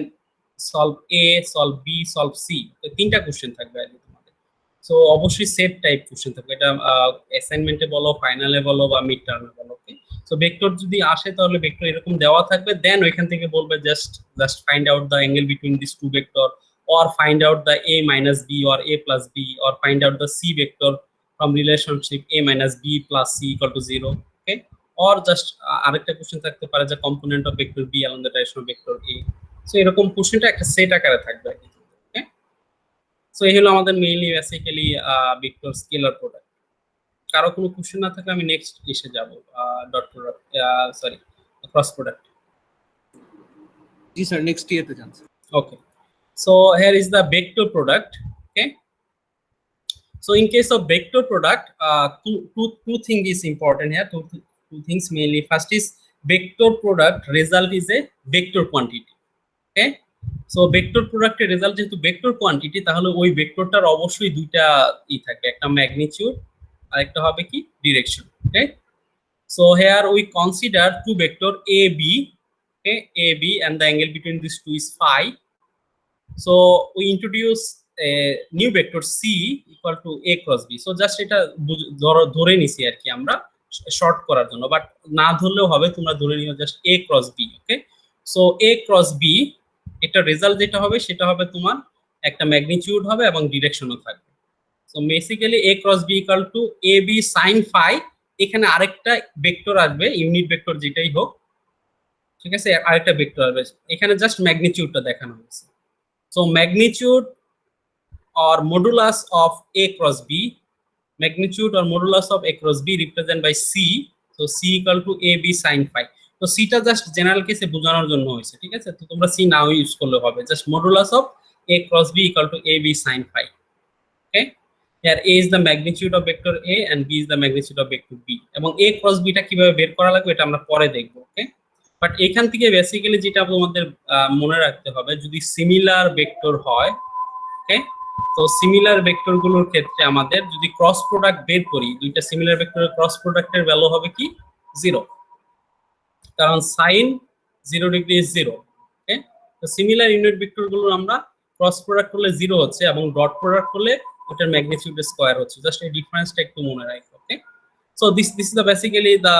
solve a, solve b, solve c. তো তিনটা কোশ্চেন থাকবে আর তোমাদের। সো অবশ্যই সেট টাইপ কোশ্চেন থাকবে, এটা অ্যাসাইনমেন্টে বলো, ফাইনালে বলো বা মিড টার্মে বলো। ওকে। সো ভেক্টর যদি আসে তাহলে ভেক্টর এরকম দেওয়া থাকবে, দেন ওইখান থেকে বলবে just find out the angle between this two vector, or find out the a minus b or a plus b, or find out the c vector from relationship a minus b plus c equal to 0. Okay. Or just আরেকটা কোশ্চেন থাকতে পারে যে component of vector b along the direction of vector a. So এরকম কোশ্চেনটা একটা সেট আকারে থাকবে। ওকে। সো এই হলো আমাদের mainly basically vector scalar product. কারো কোনো কোশ্চেন না থাকলে আমি নেক্সট এসে যাব dot product, sorry cross product. জি স্যার, নেক্সট ইয়ারতে যান। Okay. So here is the vector product. Okay. So in case of vector product, two things is important here. Two things mainly. First is vector product result is a vector quantity. Okay. So vector product result যেহেতু vector quantity, তাহলে ওই ভেক্টরটার অবশ্যই দুইটা থাকবে, একটা ম্যাগনিটিউড আর একটা হবে কি direction. Okay. So here we consider two vector AB. Okay, AB, and the angle between these two is phi. So we introduce a new vector c equal to a cross b. So just এটা ধরে নিছি আর কি আমরা শর্ট করার জন্য, বাট না ধরলেও হবে, তোমরা ধরে নিও just a cross b. Okay. So a cross b এটা রেজাল্ট যেটা হবে সেটা হবে তোমার একটা ম্যাগনিটিউড হবে এবং ডিরেকশনও থাকবে। So basically a cross b equal to ab sin phi। এখানে আরেকটা ভেক্টর আসবে, ইউনিট ভেক্টর যেটাই হোক, ঠিক আছে, আরেকটা ভেক্টর আসবে, এখানে জাস্ট ম্যাগনিটিউডটা দেখানো হয়েছে। So magnitude or modulus of a cross b, magnitude or modulus of a cross b represented by c. So c equal to ab sin phi. তো c টা জাস্ট জেনারেল কেসে বোঝানোর জন্য হয়েছে, ঠিক আছে। তো তোমরা c নাও ইউজ করলে হবে, just modulus of a cross b equal to ab sin phi. Okay. Here a is the magnitude of vector a and b is the magnitude of vector b. এবং a cross b টা কিভাবে বের করা লাগবে এটা আমরা পরে দেখব। ওকে। বাট এখান থেকে বেসিক্যালি যেটা তোমাদের মনে রাখতে হবে, যদি সিমিলার ভেক্টর হয়, ওকে, তো সিমিলার ভেক্টর গুলোর ক্ষেত্রে আমাদের যদি ক্রস প্রোডাক্ট বের করি, দুইটা সিমিলার ভেক্টরের ক্রস প্রোডাক্টের ভ্যালু হবে কি 0, কারণ sin 0 ডিগ্রি ইজ 0। ওকে। তো সিমিলার ইউনিট ভেক্টর গুলো আমরা ক্রস প্রোডাক্ট করলে 0 হচ্ছে এবং ডট প্রোডাক্ট করলে ওটার ম্যাগনিটিউড স্কয়ার হচ্ছে, জাস্ট এই ডিফারেন্সটা একটু মনে রাখো। Okay. So this is the basically the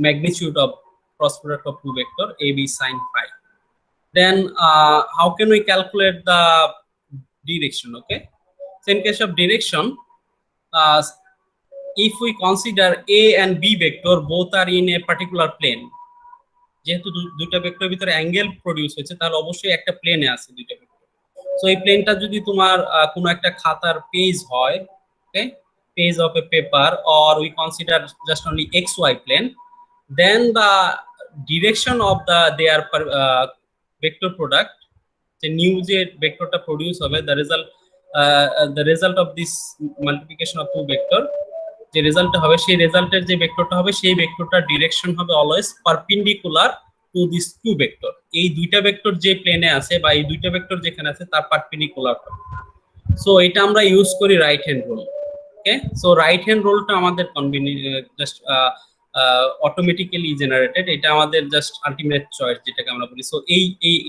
magnitude of cross product of two vector ab sin phi. Then how can we calculate the direction? Okay. So in case of direction, if we consider a and b vector both are in a particular plane, যেহেতু দুইটা ভেক্টরের ভিতরে অ্যাঙ্গেল প্রডিউস হয়েছে তাহলে অবশ্যই একটা প্লেনে আছে দুইটা ভেক্টর। সো এই প্লেনটা যদি তোমার কোনো একটা খাতার পেজ হয়, okay, page of a paper, or we consider just only xy plane, then the direction of their vector product, the new যে ভেক্টরটা প্রডিউস হবে, the result of this multiplication of two vector, যে রেজাল্টটা হবে সেই রেজাল্টের যে ভেক্টরটা হবে সেই ভেক্টরটার ডিরেকশন হবে always perpendicular to this two vector. এই দুইটা ভেক্টর যে প্লেনে আছে বা এই দুইটা ভেক্টর যেখানে আছে তার পারপেন্ডিকুলার হবে। সো এটা আমরা ইউজ করি রাইট হ্যান্ড রুল। ওকে, সো রাইট হ্যান্ড রোলটা আমাদের জাস্ট অটোমেটিক্যালি জেনারেটেড, এটা আমাদের জাস্ট আলটিমেট চয়েস যেটাকে আমরা বলি। সো এই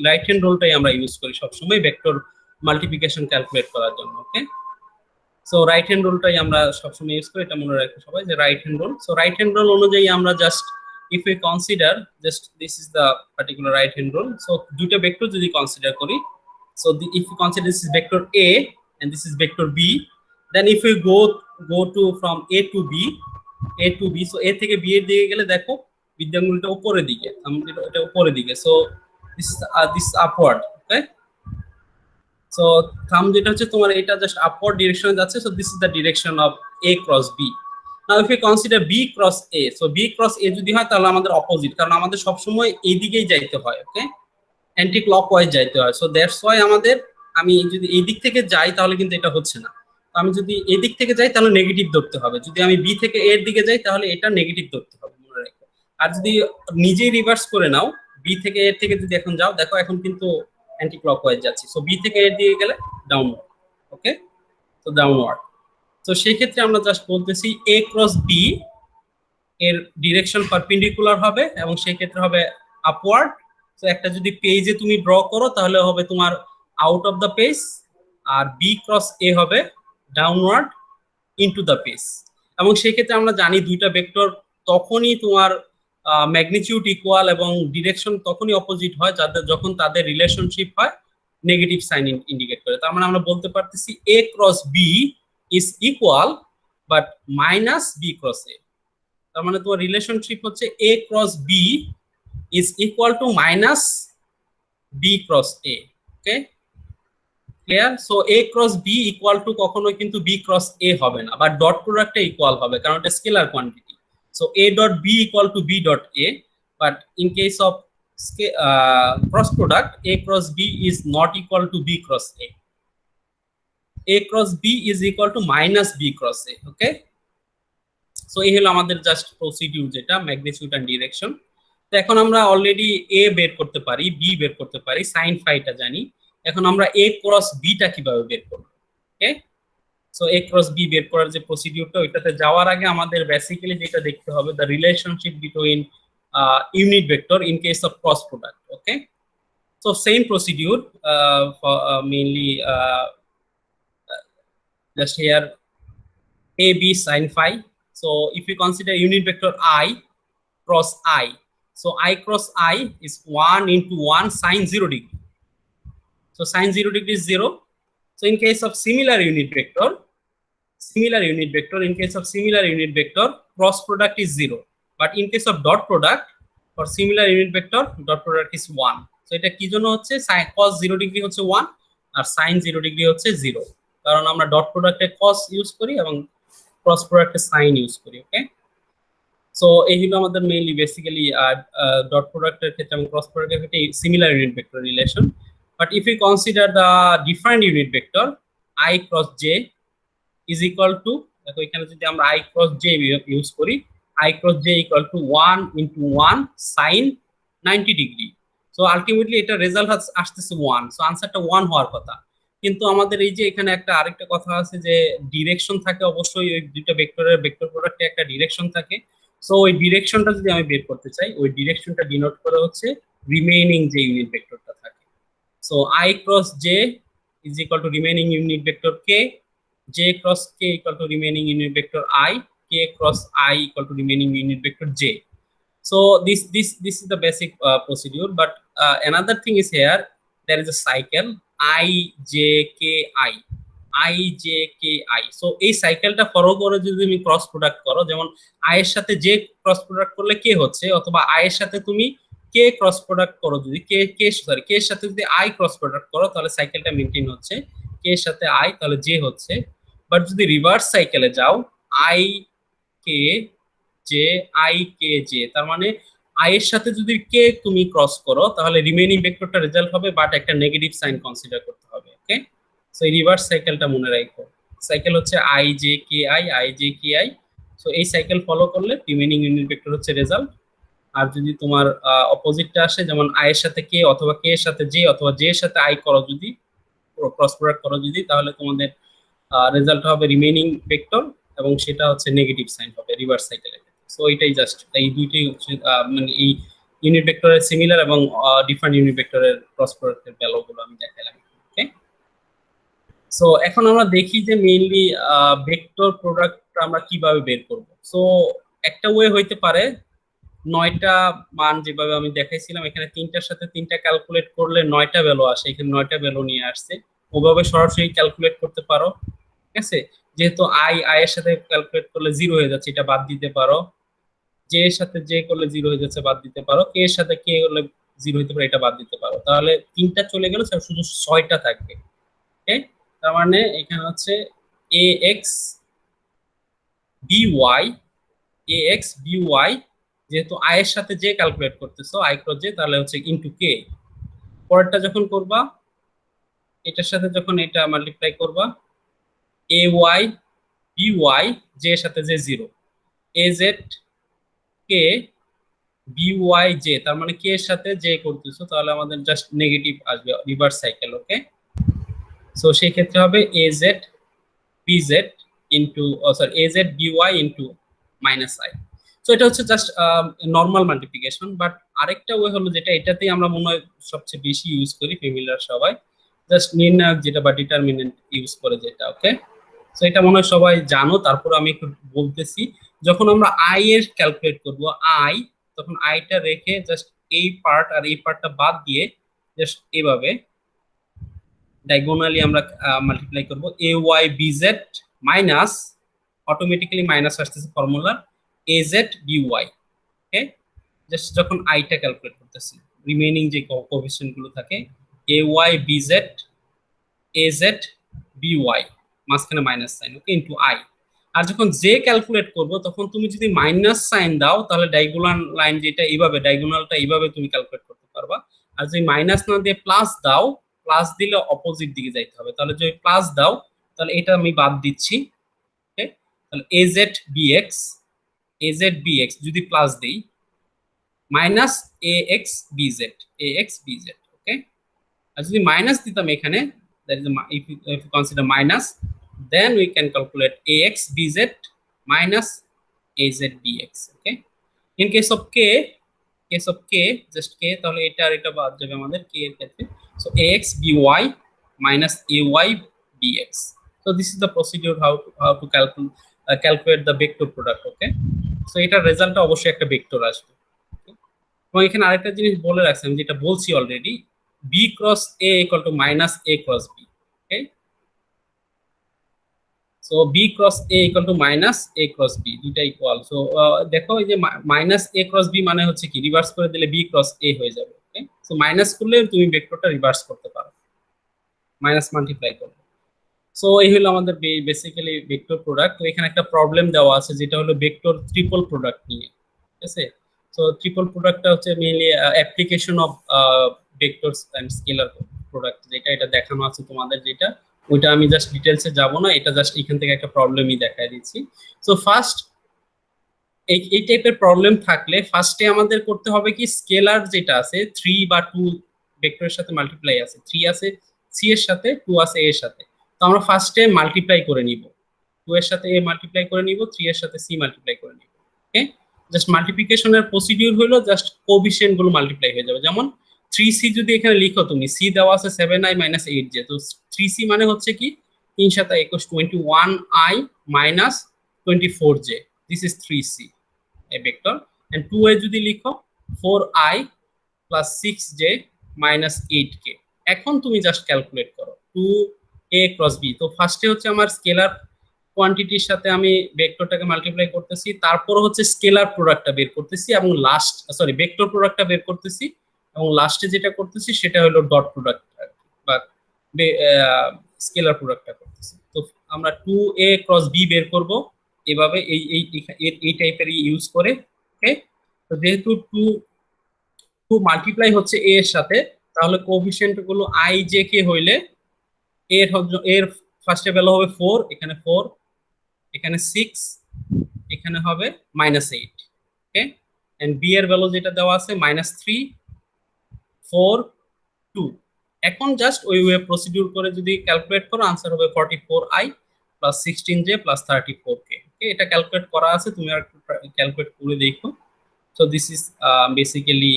রাইট হ্যান্ড রোলটাই আমরা ইউজ করি সবসময় ভেক্টর মাল্টিপ্লিকেশন ক্যালকুলেট করার জন্য। ওকে, সো রাইট হ্যান্ড রুলটাই আমরা সবসময় ইউজ করি, এটা মনে রাখবে সবাই যে right hand rule. So right hand rule অনুযায়ী আমরা just if we consider just this is the particular right hand rule, so দুটো ভেক্টর যদি কনসিডার করি, so if we consider this is vector a and this is vector b, then if we go to from a to b, so a থেকে b এর দিকে গেলে দেখো বিদ্যাঙ্গুলটা উপরের দিকে, এটা উপরের দিকে, so this upward, okay, so থাম যেটা হচ্ছে তোমার এটা জাস্ট আপওয়ার্ড ডিরেকশনে যাচ্ছে, so this is the direction of a cross b. Now if we consider b cross a, so b cross a যদি হয় তাহলে আমাদের অপোজিট, কারণ আমাদের সব সময় এই দিকেই যাইতে হয়, ওকে, অ্যান্টি ক্লকওয়াইজ যাইতে হয়। সো দ্যাটস ওয়াই আমাদের, আমি যদি এই দিক থেকে যাই তাহলে কিন্তু এটা হচ্ছে না, তো আমি যদি এই দিক থেকে যাই তাহলে নেগেটিভ ধরতে হবে, যদি আমি বি থেকে এ এর দিকে যাই তাহলে এটা নেগেটিভ ধরতে হবে, মনে রাখো। আর যদি নিজেই রিভার্স করে নাও, বি থেকে এর থেকে যদি এখন যাও, দেখো এখন কিন্তু অ্যান্টি ক্লকওয়াইজ যাচ্ছি, সো বি থেকে এর দিকে গেলে ডাউনওয়ার্ড, ওকে, তো ডাউনওয়ার্ড। তো সেই ক্ষেত্রে আমরা জাস্ট বলতেছি a ক্রস b এর ডিরেকশন পারপেন্ডিকুলার হবে এবং সেই ক্ষেত্রে হবে আপওয়ার্ড। তো একটা যদি পেজে তুমি ড্র করো তাহলে হবে তোমার আউট অফ দ্য পেজ, আর b ক্রস a হবে ডাউনওয়ার্ড ইনটু দ্য পেজ। এবং সেই ক্ষেত্রে আমরা জানি দুইটা ভেক্টর তখনই তোমার ম্যাগনিটিউড ইকুয়াল এবং ডিরেকশন তখনই অপোজিট হয় যখন তাদের রিলেশনশিপ হয় নেগেটিভ সাইন ইন্ডিকেট করে। তার মানে আমরা বলতে পারতেছি a cross b is equal but minus b cross a, তার মানে তোমার রিলেশনশিপ হচ্ছে a cross b is equal to minus b cross a, okay, clear? So a cross b equal to কখনোই কিন্তু b cross a হবে না, বাট ডট প্রোডাক্টটা ইকুয়াল হবে কারণ এটা scalar quantity. So a dot b equal to b dot a, but in case of cross product a cross b is not equal to b cross a. a cross b is equal to minus b cross a, okay, so এই হলো আমাদের জাস্ট প্রসিডিউর যেটা ম্যাগনিটিউড এন্ড ডিরেকশন। তো এখন আমরা অলরেডি a বের করতে পারি, b বের করতে পারি, sin ফাইটা জানি, এখন আমরা a ক্রস b টা কিভাবে বের করব, ওকে, সো a ক্রস b বের করার যে প্রসিডিউরটা ওইটাতে যাওয়ার আগে আমাদের বেসিক্যালি যেটা দেখতে হবে the relationship between unit vector in case of cross product, okay, so same procedure mainly just here ab sin phi. So if we consider unit vector I cross I, so I cross I is 1 into 1 sin 0 degree, so sin 0 degree is 0. So in case of similar unit vector, in case of similar unit vector cross product is 0, but in case of dot product for similar unit vector dot product is 1. So এটা কি জন্য হচ্ছে, sin cos 0 degree হচ্ছে 1 আর sin 0 degree হচ্ছে 0, কারণ আমরা ডট প্রোডাক্টে cos ইউজ করি এবং ক্রস প্রোডাক্টে sin ইউজ করি, ওকে। সো এই হলো আমাদের মেইনলি বেসিক্যালি ডট প্রোডাক্টের ক্ষেত্রে এবং ক্রস প্রোডাক্টের ক্ষেত্রে similar unit vector relation. But if you consider the different unit vector i cross j is equal to, দেখো এখানে যদি আমরা i ক্রস j ইউজ করি, i cross j equal to 1 into 1 sin 90 degree. So ultimately এটা রেজাল্ট আসতেছে 1, সো আনসারটা 1 হওয়ার কথা। কিন্তু আমাদের এই যে এখানে একটা আরেকটা কথা আছে যে ডিরেকশন থাকে, অবশ্যই ওই দুইটা ভেক্টরের ভেক্টর প্রোডাক্টে একটা ডিরেকশন থাকে। সো ওই ডিরেকশনটা যদি আমি বের করতে চাই, ওই ডিরেকশনটা ডিনোট করে হচ্ছে রিমেইনিং যে ইউনিট ভেক্টরটা থাকে। So i cross j is equal to remaining unit vector k, j cross k equal to remaining unit vector I, k cross I equal to remaining unit vector j. So this is the basic procedure, but another thing is here there is a cycle ijki, so এই সাইকেলটা ফলো করে যদি তুমি ক্রস প্রোডাক্ট করো, যেমন i এর সাথে j ক্রস প্রোডাক্ট করলে k হচ্ছে, অথবা i এর সাথে তুমি k ক্রস প্রোডাক্ট করো, যদি k এর সাথে যদি i ক্রস প্রোডাক্ট করো তাহলে সাইকেলটা মেইনটেইন হচ্ছে, k এর সাথে i তাহলে j হচ্ছে। বাট যদি রিভার্স সাইকেলে যাও i k j, তার মানে i এর সাথে যদি k তুমি ক্রস করো তাহলে রিমেইনিং ভেক্টরটা রেজাল্ট হবে, বাট একটা নেগেটিভ সাইন কনসিডার করতে হবে, ওকে। সো এই রিভার্স সাইকেলটা মনে রাখো, সাইকেল হচ্ছে ijki, সো এই সাইকেল ফলো করলে রিমেইনিং ইউনিট ভেক্টর হচ্ছে রেজাল্ট। আর যদি তোমার অপোজিটটা আসে, যেমন i এর সাথে k অথবা k এর সাথে j অথবা j এর সাথে i করো, যদি ক্রস প্রোডাক্ট করো যদি, তাহলে তোমাদের রেজাল্ট হবে রিমেইনিং ভেক্টর এবং সেটা হচ্ছে নেগেটিভ সাইন হবে রিভার্স সাইকেলের ক্ষেত্রে। সো এটাই জাস্ট এই দুইটাই হচ্ছে মানে এই ইউনিট ভেক্টরের সিমিলার এবং ডিফারেন্ট ইউনিট ভেক্টরের ক্রস প্রোডাক্টের ভ্যালুগুলো আমি দেখালাম। ওকে, সো এখন আমরা দেখি যে মেইনলি ভেক্টর প্রোডাক্ট আমরা কিভাবে বের করব। সো একটা ওয়ে হইতে পারে 9টা মান যেভাবে আমি দেখাইছিলাম, এখানে 3টার সাথে 3টা ক্যালকুলেট করলে 9টা ভ্যালু আসে, এখানে 9টা ভ্যালু নিয়ে আসছে, ওভাবে সরাসরি ক্যালকুলেট করতে পারো। ঠিক আছে, যেহেতু আই এর সাথে ক্যালকুলেট করলে 0 হয়ে যাচ্ছে, এটা বাদ দিতে পারো। জে এর সাথে জে করলে 0 হয়ে যাচ্ছে, বাদ দিতে পারো। কে এর সাথে কে করলে 0 হতে পারে, এটা বাদ দিতে পারো। তাহলে 3টা চলে গেল, শুধু 6টা থাকবে। ওকে, তার মানে এখানে হচ্ছে ax by যেহেতু আই এর সাথে জে ক্যালকুলেট করতেছো, আই ক্রস জে, তাহলে হচ্ছে ইনটু কে। পরেরটা যখন করবা, এটার সাথে যখন এটা মাল্টিপ্লাই করবা, ay by জে এর সাথে J 0, az K by J, তার মানে কে এর সাথে জে করতেছো, তাহলে আমাদের জাস্ট নেগেটিভ আসবে, রিভার্স সাইকেল। ওকে, সো সেই ক্ষেত্রে হবে az bz into az by into minus I. So এটা হচ্ছে জাস্ট নর্মাল মাল্টিপ্লিকেশন। বাট আরেকটা ওয়ে হলো যেটা এটাতেই আমরা মনে হয় সবচেয়ে বেশি ইউজ করি ফ্যামিলিয়ার সবাই, জাস্ট নির্ণায়ক যেটা বা ডিটারমিনেন্ট ইউজ করে যেটা। ওকে, সো এটা মনে হয় সবাই জানো, তারপর আমি একটু বলতেছি। যখন আমরা আই এর ক্যালকুলেট করব আই, তখন আইটা রেখে জাস্ট এই পার্ট আর এই পার্টটা বাদ দিয়ে জাস্ট এভাবে ডায়াগোনালি আমরা মাল্টিপ্লাই করব ay bz minus, automatically minus আসতেছে formula az by। Okay, just যখন আইটা ক্যালকুলেট করতেছি, রিমেইনিং যে কোএফিসিয়েন্ট গুলো থাকে ay bz az by, মাঝখানে minus sign. Okay, into i. আর যখন জে ক্যালকুলেট করব, তখন তুমি যদি মাইনাস সাইন দাও, তাহলে ডায়াগোনাল লাইন যেটা এইভাবে, ডায়াগোনালটা এইভাবে তুমি ক্যালকুলেট করতে পারবা। আর যদি মাইনাস না দিয়ে প্লাস দাও, প্লাস দিলে অপোজিট দিকে যাইতে হবে। তাহলে যদি প্লাস দাও, তাহলে এটা আমি বাদ দিচ্ছি। ওকে, তাহলে az bx যদি প্লাস দেই, মাইনাস ax bz। ওকে, আর যদি মাইনাস দিতাম এখানে, that is if you consider minus, then we can calculate ax bz minus az bx. Okay, in case of k just k, তাহলে এটা আর এটা বাদ যাবে আমাদের k এর ক্ষেত্রে। So ax by minus ay bx. So this is the procedure how to calculate the vector product. Okay, so এটার রেজাল্টটা অবশ্যই একটা ভেক্টর আসবে। এবং এখানে আরেকটা জিনিস বলে রাখছি, আমি যেটা বলছি already, b cross a equal to minus a cross b. Okay, so b cross a equal to minus a cross b, দুইটা ইকুয়াল। সো দেখো এই যে মাইনাস a cross b মানে হচ্ছে কি, রিভার্স করে দিলে b cross a হয়ে যাবে। ওকে, সো মাইনাস করলে তুমি ভেক্টরটা রিভার্স করতে পারো, মাইনাস মাল্টিপ্লাই করবে। সো এই হলো আমাদের বেসিক্যালি ভেক্টর প্রোডাক্ট। তো এখানে একটা প্রবলেম দেওয়া আছে যেটা হলো ভেক্টর ট্রিপল প্রোডাক্ট নিয়ে। ঠিক আছে, সো ট্রিপল প্রোডাক্টটা হচ্ছে mainly application of vectors and scalar product, যেটা এটা দেখানো আছে তোমাদের, যেটা ওইটা আমি জাস্ট ডিটেলসে যাব না, এটা জাস্ট এখান থেকে একটা প্রবলেমই দেখাই দিচ্ছি। সো ফার্স্ট এই টাইপের প্রবলেম থাকলে ফার্স্টে আমাদের করতে হবে কি, স্কেলার যেটা আছে 3 বা 2 ভেক্টরের সাথে মাল্টিপ্লাই আছে, 3 আছে সি এর সাথে, 2 আছে এ এর সাথে। তো আমরা ফার্স্টে মাল্টিপ্লাই করে নিব, 2 এর সাথে এ মাল্টিপ্লাই করে নিব, 3 এর সাথে সি মাল্টিপ্লাই করে নিব। ওকে, জাস্ট মাল্টিপ্লিকেশনের প্রসিডিউর হলো জাস্ট কোএফিসিয়েন্ট গুলো মাল্টিপ্লাই হয়ে যাবে। যেমন 3c যদি এখানে লিখো তুমি, c দেওয়া আছে 7i minus 8j, তো 3c মানে হচ্ছে কি 3 7 equals 21i minus 24j, this is 3c a vector। and 2a যদি লিখো 4i plus 6j minus 8k। এখন তুমি জাস্ট ক্যালকুলেট করো 2a cross b। তো ফার্স্টে হচ্ছে আমার স্কেলার কোয়ান্টিটির সাথে আমি ভেক্টরটাকে মাল্টিপ্লাই করতেছি, তারপর হচ্ছে স্কেলার প্রোডাক্টটা বের করতেছি, এবং লাস্ট ভেক্টর প্রোডাক্টটা বের করতেছি, এবং লাস্টে যেটা করতেছি সেটা হলো ডট প্রোডাক্ট বা স্কেলার প্রোডাক্টটা করতেছি। তো আমরা 2a cross b বের করব এভাবে, এই টাইপের ইউজ করে। ওকে, তো যেহেতু 2 মাল্টিপ্লাই হচ্ছে a এর সাথে, তাহলে কোএফিসিয়েন্ট গুলো i j k হইলে এর ফার্স্টে ভ্যালু হবে 4, এখানে 4, এখানে 6, এখানে হবে -8। ওকে, এন্ড b এর ভ্যালু যেটা দেওয়া আছে -3 4 2। এখন জাস্ট ওই ওয়ে প্রসিডিউর করে যদি ক্যালকুলেট করো, आंसर হবে 44i plus 16j plus 34k। এটা ক্যালকুলেট করা আছে, তুমি আর ক্যালকুলেট করে দেখো। So this is basically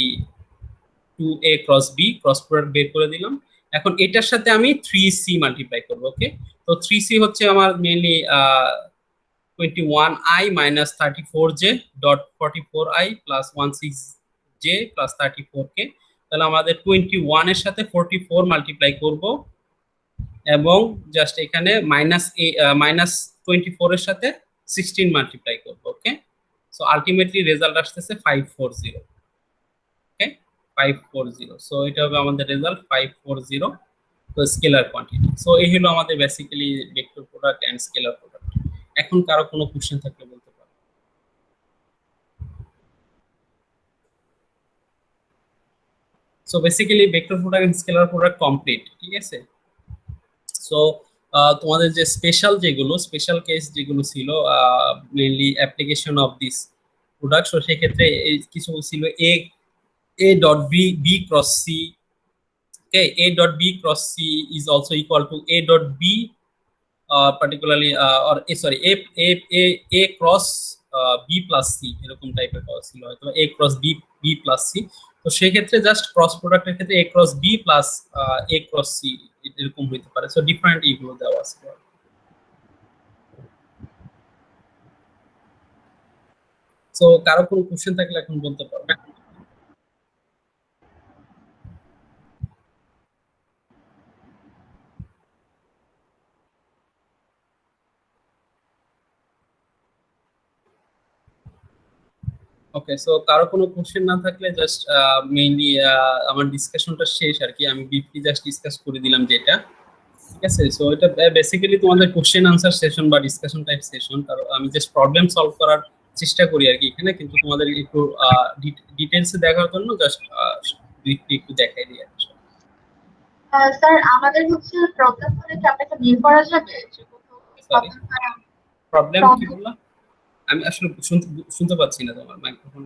2a cross b, cross product বের করে দিলাম। এখন এটার সাথে আমি 3c মাল্টিপ্লাই করব। ওকে, তো 3c হচ্ছে আমার mainly 21i minus 34j dot 44i plus 16j plus 34k। তাহলে আমাদের 21 এর সাথে 44 মাল্টিপ্লাই করব এবং জাস্ট এখানে মাইনাস 24 এর সাথে 16 মাল্টিপ্লাই করব। ওকে, সো আলটিমেটলি রেজাল্ট আসতেছে 540। ওকে, 540। সো এটা হবে আমাদের রেজাল্ট 540। তো স্কেলার কোয়ান্টিটি। সো এই হলো আমাদের basically vector product and scalar product. এখন কারো কোনো কোশ্চেন থাকলে বলতে পারো। So basically vector product and scalar product complete. ঠিক আছে, সো তোমাদের যে স্পেশাল কেস যেগুলো ছিল mainly application of this product, so সেক্ষেত্রে কিছু ছিল a dot b cross c। okay, a dot b cross c is also equal to a dot b particularly or sorry a cross b plus c, এরকম টাইপের ছিল হয়তো a cross b plus c। তো সেই ক্ষেত্রে জাস্ট ক্রস প্রোডাক্টের ক্ষেত্রে a cross b plus a cross c এরকম হতে পারে। সো ডিফারেন্ট এইগুলো দেওয়া আছে। সো কারো কোনো কোশ্চেন থাকলে এখন বলতে পারো। ওকে, সো কারো কোনো কোশ্চেন না থাকলে জাস্ট মেইনলি আমার ডিসকাশনটা শেষ আর কি। আমি ব্রিফলি জাস্ট ডিসকাস করে দিলাম যেটা। ঠিক আছে, সো এটা বেসিক্যালি তোমাদের কোশ্চেন আনসার সেশন বা ডিসকাশন টাইপ সেশন। কারণ আমি জাস্ট প্রবলেম সলভ করার চেষ্টা করি আর কি এখানে, কিন্তু তোমাদের একটু ডিটেইলসে দেখার জন্য জাস্ট ব্রিফলি একটু দেখাই দিই আর কি। স্যার আমাদের হচ্ছে প্রবলেম হলে কি আপনাকে মেইল করা যাবে? প্রবলেম কি বললা? আমি আসলে শুনতে পাচ্ছি না তোমার মাইক্রোফোন।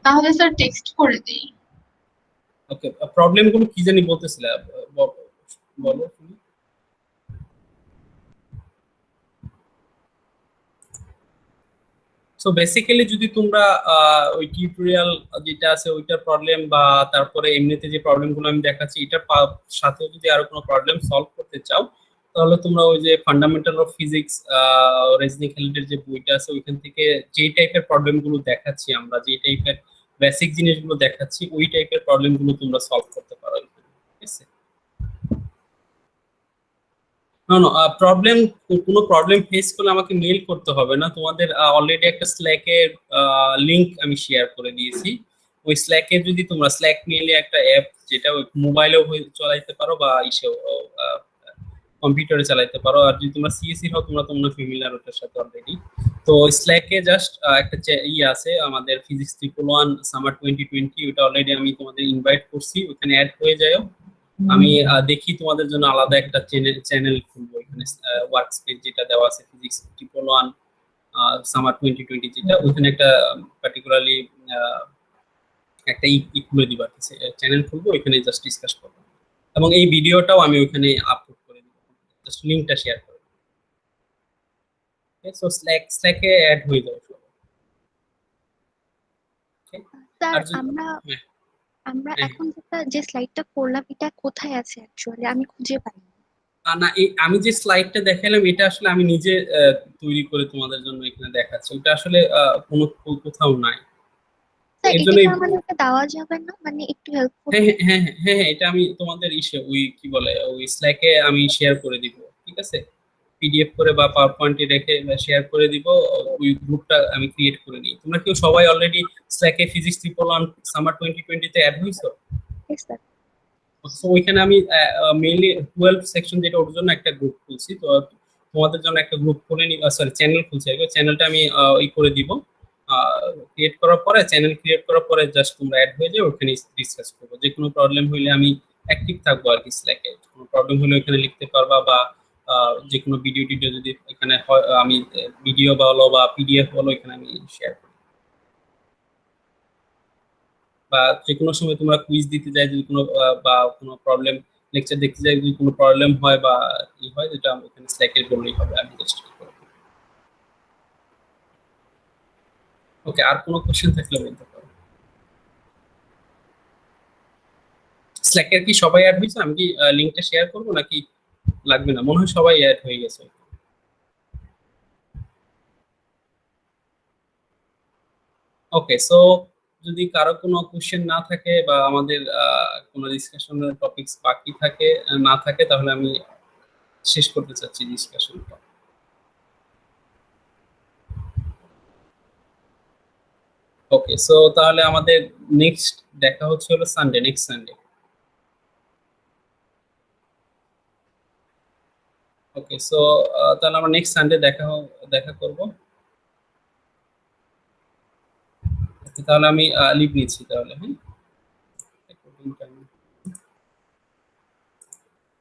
তাহলে স্যার টেক্সট করে দিই। ওকে, প্রবলেমগুলো কি জানি বলতেছিলে, বলো তুমি। সো বেসিক্যালি যদি তোমরা ওই টিউটোরিয়াল যেটা আছে ওইটার প্রবলেম বা তারপরে এমনিতে যে প্রবলেমগুলো আমি দেখাচ্ছি এটার সাথে যদি আরো কোনো প্রবলেম সলভ করতে চাও, তাহলে তোমরা ওই যে ফান্ডামেন্টাল অফ ফিজিক্স রেজনি খালিদের যে বইটা আছে ওইখান থেকে যে টাইপের প্রবলেমগুলো দেখাচ্ছি আমরা, যে টাইপের বেসিক জিনিসগুলো দেখাচ্ছি ওই টাইপের প্রবলেমগুলো তোমরা সলভ করতে পারো। ঠিক আছে, প্রবলেম কোনো প্রবলেম ফেস করলে আমাকে মেইল করতে হবে না। তোমাদের অলরেডি একটা স্ল্যাকের লিংক আমি শেয়ার করে দিয়েছি। ওই স্ল্যাকে যদি তোমরা স্ল্যাক মেইলে একটা অ্যাপ যেটা মোবাইলেও চালাইতে পারো বা ইসেও কম্পিউটারে চালাইতে পারো। আর যদি তোমরা সিএসসি হও তোমরা ফ্যামিলিয়ার ওটার সাথে অলরেডি। তো স্ল্যাকে জাস্ট একটা আছে আমাদের ফিজিক্স 111 সামার 2020, ওটা অলরেডি আমি তোমাদের ইনভাইট করছি, ওখানে অ্যাড হয়ে যাও। আমি দেখি তোমাদের জন্য আলাদা একটা চ্যানেল খুলবো এখানে, ওয়ার্ক স্পেস যেটা দেওয়া আছে ফিজিক্স 111 সামার 2020 যেটা, ওখানে একটা পার্টিকুলারলি একটা খুলে দিবা, চ্যানেল খুলবো, ওইখানে জাস্ট ডিসকাস করবো এবং এই ভিডিওটাও আমি ওইখানে আপলোড করে দিব, জাস্ট লিংকটা শেয়ার করে দেব। ওকে, সো স্ল্যাকে অ্যাড হয়ে যাবে। স্যার আমরা এখন যে স্লাইডটা করলাম এটা কোথায় আছে অ্যাকচুয়ালি আমি খুঁজে পাই না। আমি যে স্লাইডটা দেখালাম এটা আসলে আমি নিজে তৈরি করে তোমাদের জন্য এখানে দেখাচ্ছি, ওটা আসলে কোনো কোথাও নাই। আমাদেরকে দেওয়া যাবে না, মানে একটু হেল্প করুন। হ্যাঁ, এটা আমি তোমাদের ওই কি বলে ওই স্ল্যাকে আমি শেয়ার করে দিব। ঠিক আছে, পিডিএফ করে বা পাওয়ার পয়েন্টে রেখে শেয়ার করে দিব। ওই গ্রুপটা আমি ক্রিয়েট করে নিই। তোমরা কেউ সবাই অলরেডি স্ল্যাকে ফিজিক্স 111 সামার 2020 তে অ্যাড হইছো? তো ওইখানে আমি মেইনলি 12 সেকশন যেটা ওর জন্য একটা গ্রুপ খুলছি। তো তোমাদের জন্য একটা গ্রুপ খুলে নি, সরি চ্যানেল খুলছি। চ্যানেলটা আমি করে দিব। ক্রিয়েট করার পরে চ্যানেল ক্রিয়েট করার পরে জাস্ট তোমরা অ্যাড হয়ে যাও, ওখানে ডিসকাস করবো। যে কোনো প্রবলেম হইলে আমি অ্যাক্টিভ থাকবো আর কি স্ল্যাকে। কোনো প্রবলেম হলে ওখানে লিখতে পারবা বা যে কোনো ভিডিও যদি এখানে হয় আমি ভিডিও বলো বা পিডিএফ বলো এখানে আমি শেয়ার করি। বা যে কোনো সময় তোমরা কুইজ দিতে যাই যদি কোনো বা কোনো প্রবলেম লেকচার দেখতে যাই যদি কোনো প্রবলেম হয় বা ই হয়, যেটা এখানে স্ল্যাকে বললেই হবে, আমি জাস্ট ওকে, আর কোনো কোশ্চেন থাকলে বলতে পারো। স্ল্যাকের কি সবাই অ্যাড হয়েছে? আমি কি লিংকটা শেয়ার করবো নাকি লাগবে না? মনে হয় সবাই অ্যাড হয়ে গেছে। ওকে, সো যদি কারো কোনো কোশ্চেন না থাকে বা আমাদের কোনো ডিসকাশনের টপিকস বাকি থাকে না থাকে, তাহলে আমি শেষ করতে চাচ্ছি ডিসকাশনটা। ওকে, সো তাহলে আমাদের নেক্সট দেখা হচ্ছে হলো সানডে, নেক্সট সানডে। ওকে, সো তাহলে আমরা নেক্সট সানডে দেখা করব। তাহলে আমি লিভ নিচ্ছি তাহলে, হ্যাঁ।